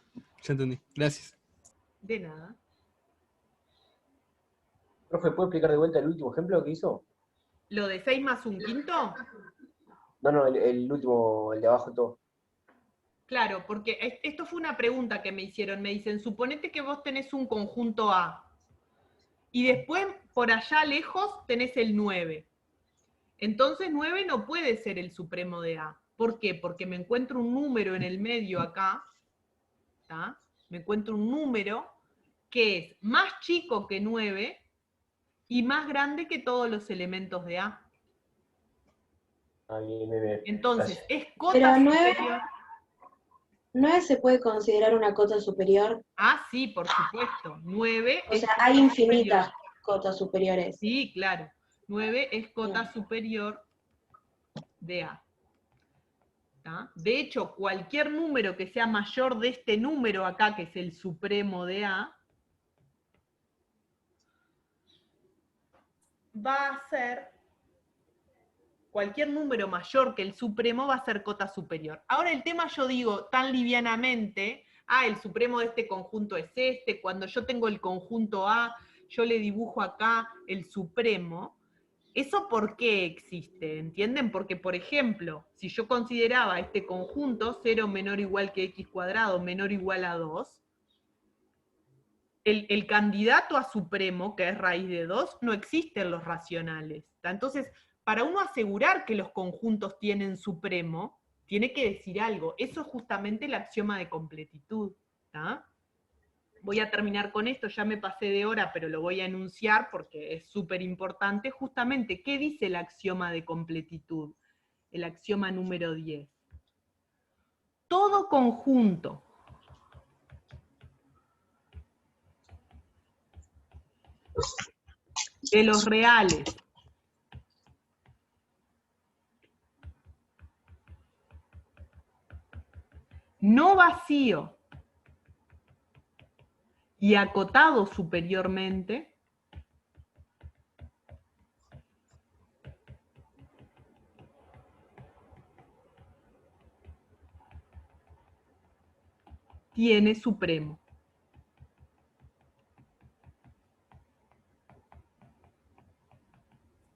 F: Ya entendí. Gracias.
A: De nada.
C: Profe, ¿puede explicar de vuelta el último ejemplo que hizo?
A: ¿Lo de 6 más un quinto?
C: No, el último, el de abajo todo.
A: Claro, porque esto fue una pregunta que me hicieron. Me dicen, suponete que vos tenés un conjunto A. Y después, por allá lejos, tenés el 9. Entonces 9 no puede ser el supremo de A. ¿Por qué? Porque me encuentro un número en el medio acá. ¿Tá? Me encuentro un número que es más chico que 9 y más grande que todos los elementos de A.
C: Ah, bien, bien, bien.
A: Entonces,
C: Gracias.
A: es cota
L: Pero 9,
A: superior.
L: 9 se puede considerar una cota superior.
A: Ah, sí, por supuesto. 9
L: O
A: es
L: sea,
A: cota
L: hay
A: superior.
L: infinitas cotas superiores.
A: Sí, claro. 9 es cota superior de A. ¿Tá? De hecho, cualquier número que sea mayor de este número acá, que es el supremo de A, va a ser, cualquier número mayor que el supremo va a ser cota superior. Ahora el tema yo digo tan livianamente, el supremo de este conjunto es este, cuando yo tengo el conjunto A, yo le dibujo acá el supremo. ¿Eso por qué existe? ¿Entienden? Porque, por ejemplo, si yo consideraba este conjunto 0 menor o igual que x cuadrado menor o igual a 2, el candidato a supremo, que es raíz de 2, no existe en los racionales. ¿Tá? Entonces, para uno asegurar que los conjuntos tienen supremo, tiene que decir algo. Eso es justamente el axioma de completitud. ¿Tá? Voy a terminar con esto, ya me pasé de hora, pero lo voy a enunciar porque es súper importante. Justamente, ¿qué dice el axioma de completitud? El axioma número 10. Todo conjunto de los reales no vacío y acotado superiormente tiene supremo.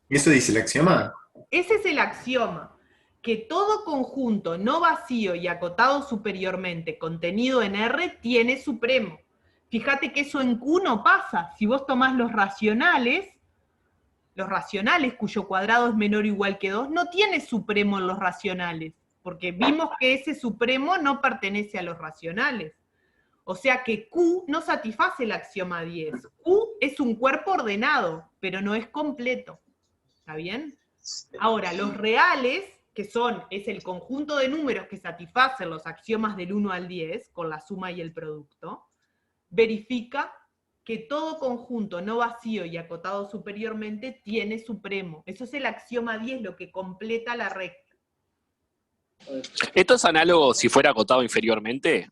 H: ¿Eso dice el axioma?
A: Ese es el axioma, que todo conjunto no vacío y acotado superiormente contenido en R tiene supremo. Fíjate que eso en Q no pasa. Si vos tomás los racionales cuyo cuadrado es menor o igual que 2, no tiene supremo en los racionales, porque vimos que ese supremo no pertenece a los racionales. O sea que Q no satisface el axioma 10. Q es un cuerpo ordenado, pero no es completo. ¿Está bien? Ahora, los reales, que es el conjunto de números que satisfacen los axiomas del 1 al 10, con la suma y el producto, verifica que todo conjunto no vacío y acotado superiormente tiene supremo. Eso es el axioma 10, lo que completa la recta.
J: ¿Esto es análogo si fuera acotado inferiormente?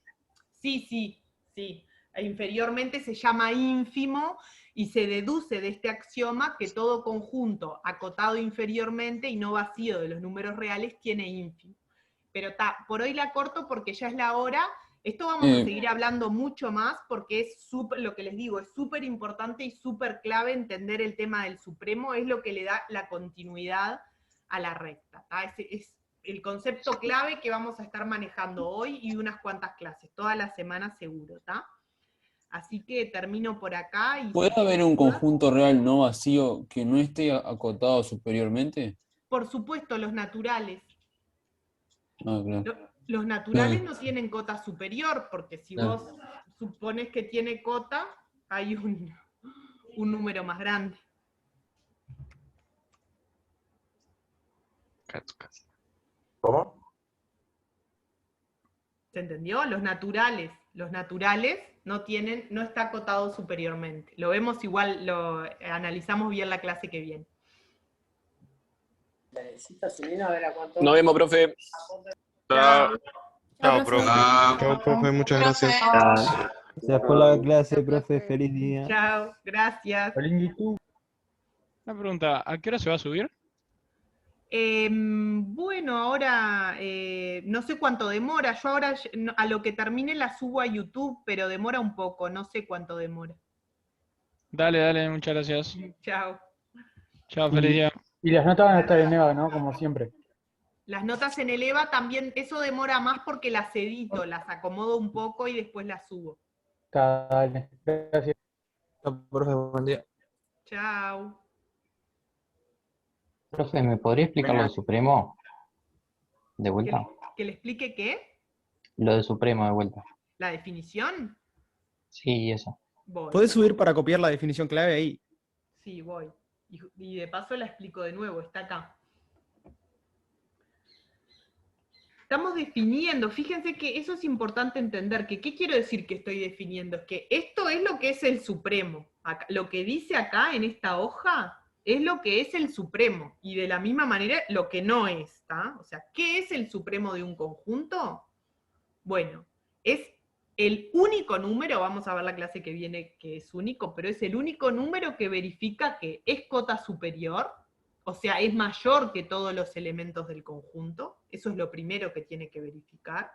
A: Sí. Inferiormente se llama ínfimo y se deduce de este axioma que todo conjunto acotado inferiormente y no vacío de los números reales tiene ínfimo. Pero por hoy la corto porque ya es la hora. Esto vamos a seguir hablando mucho más porque es lo que les digo, es súper importante y súper clave entender el tema del supremo, es lo que le da la continuidad a la recta. Es el concepto clave que vamos a estar manejando hoy y unas cuantas clases, toda la semana seguro, ¿está? Así que termino por acá.
N: ¿Puede haber un conjunto real no vacío que no esté acotado superiormente?
A: Por supuesto, los naturales.
N: Ah, claro.
A: Los naturales no tienen cota superior, porque si vos supones que tiene cota, hay un número más grande.
C: ¿Cómo?
A: ¿Se entendió? Los naturales no está acotado superiormente. Lo vemos igual, lo analizamos bien la clase que viene.
J: Nos vemos, profe.
A: Chao.
K: Chao, profe. Chao, profe. Muchas gracias.
Q: Gracias por la clase, profe. Feliz día.
A: Chao, gracias.
O: Una pregunta, ¿a qué hora se va a subir?
A: Bueno, ahora no sé cuánto demora. Yo ahora a lo que termine la subo a YouTube, pero demora un poco, no sé cuánto demora.
O: Dale, muchas gracias.
A: Chao.
O: Chao, feliz día.
D: Y las notas van a estar en EVA, ¿no? Como siempre.
A: Las notas en el EVA también, eso demora más porque las edito, las acomodo un poco y después las subo.
D: Dale, gracias.
Q: Chao, profe, buen día.
A: Chao.
V: Profe, ¿me podría explicar lo de supremo? ¿De vuelta?
A: ¿Que le explique qué?
V: Lo de supremo de vuelta.
A: ¿La definición?
V: Sí, eso.
A: Voy.
Y: ¿Podés subir para copiar la definición clave ahí?
A: Sí, voy. Y de paso la explico de nuevo, está acá. Estamos definiendo, fíjense que eso es importante entender, que ¿qué quiero decir que estoy definiendo? Es que esto es lo que es el supremo. Lo que dice acá en esta hoja es lo que es el supremo, y de la misma manera lo que no es, ¿está? O sea, ¿qué es el supremo de un conjunto? Bueno, es el único número, vamos a ver la clase que viene que es único, pero es el único número que verifica que es cota superior, o sea, es mayor que todos los elementos del conjunto. Eso es lo primero que tiene que verificar.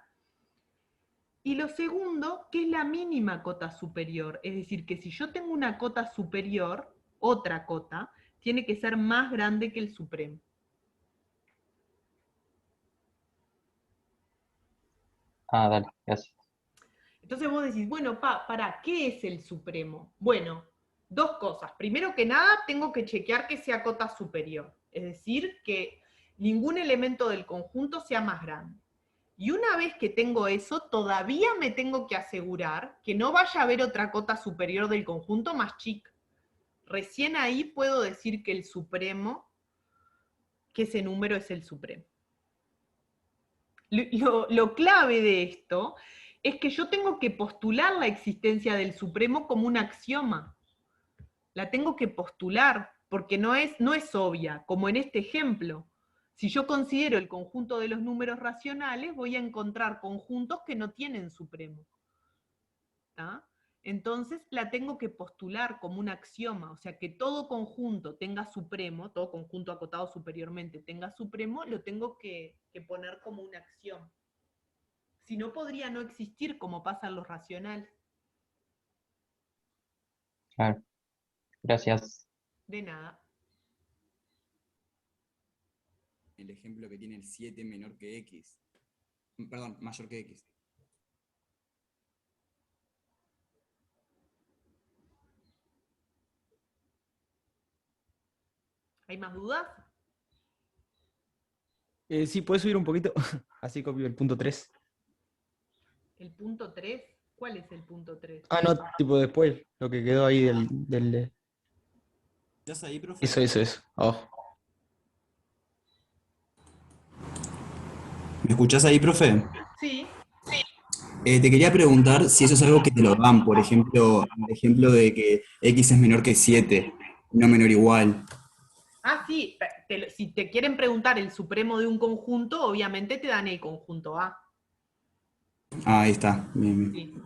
A: Y lo segundo, que es la mínima cota superior. Es decir, que si yo tengo una cota superior, otra cota, tiene que ser más grande que el supremo.
V: Ah, dale, gracias.
A: Entonces vos decís, bueno, ¿para qué es el supremo? Bueno, dos cosas. Primero que nada, tengo que chequear que sea cota superior. Es decir, que ningún elemento del conjunto sea más grande. Y una vez que tengo eso, todavía me tengo que asegurar que no vaya a haber otra cota superior del conjunto más chica. Recién ahí puedo decir que el supremo, que ese número es el supremo. Lo clave de esto es que yo tengo que postular la existencia del supremo como un axioma. La tengo que postular, porque no es obvia, como en este ejemplo. Si yo considero el conjunto de los números racionales, voy a encontrar conjuntos que no tienen supremo. ¿Tá? Entonces la tengo que postular como un axioma, o sea que todo conjunto tenga supremo, todo conjunto acotado superiormente tenga supremo, lo tengo que poner como un axioma. Si no, podría no existir, como pasa en los racionales.
V: Claro. Gracias.
A: De nada.
I: El ejemplo que tiene el 7 menor que x. Perdón, mayor que x.
A: ¿Hay más dudas?
Y: Sí, ¿puedes subir un poquito? Así copio el punto 3.
A: ¿El punto 3? ¿Cuál es el punto 3?
Y: Ah, no, tipo después, lo que quedó ahí del...
I: ¿Ya está ahí, profe?
Y: Eso. Oh.
B: ¿Me escuchás ahí, profe?
A: Sí.
B: Te quería preguntar si eso es algo que te lo dan, por ejemplo, el ejemplo de que x es menor que 7, no menor igual.
A: Ah, sí, si te quieren preguntar el supremo de un conjunto, obviamente te dan el conjunto A.
B: Ah, ahí está, bien.
A: Sí.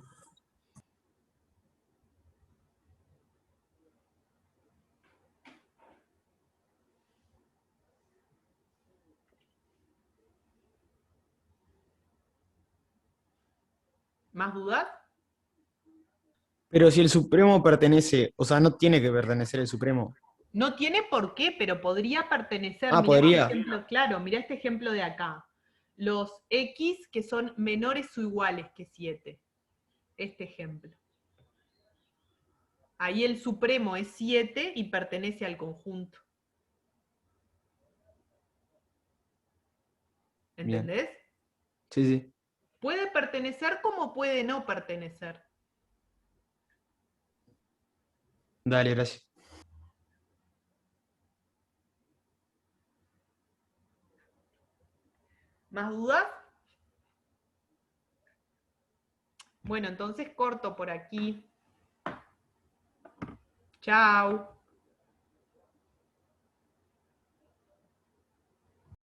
A: ¿Más dudas?
Y: Pero si el supremo pertenece, o sea, no tiene que pertenecer el supremo.
A: No tiene por qué, pero podría pertenecer.
Y: Ah,
A: Mirá
Y: podría.
A: este ejemplo, claro, mirá este ejemplo de acá. Los x que son menores o iguales que 7. Este ejemplo. Ahí el supremo es 7 y pertenece al conjunto. ¿Entendés?
Y: Bien. Sí.
A: Puede pertenecer como puede no pertenecer.
Y: Dale, gracias.
A: ¿Más dudas? Bueno, entonces corto por aquí. Chao.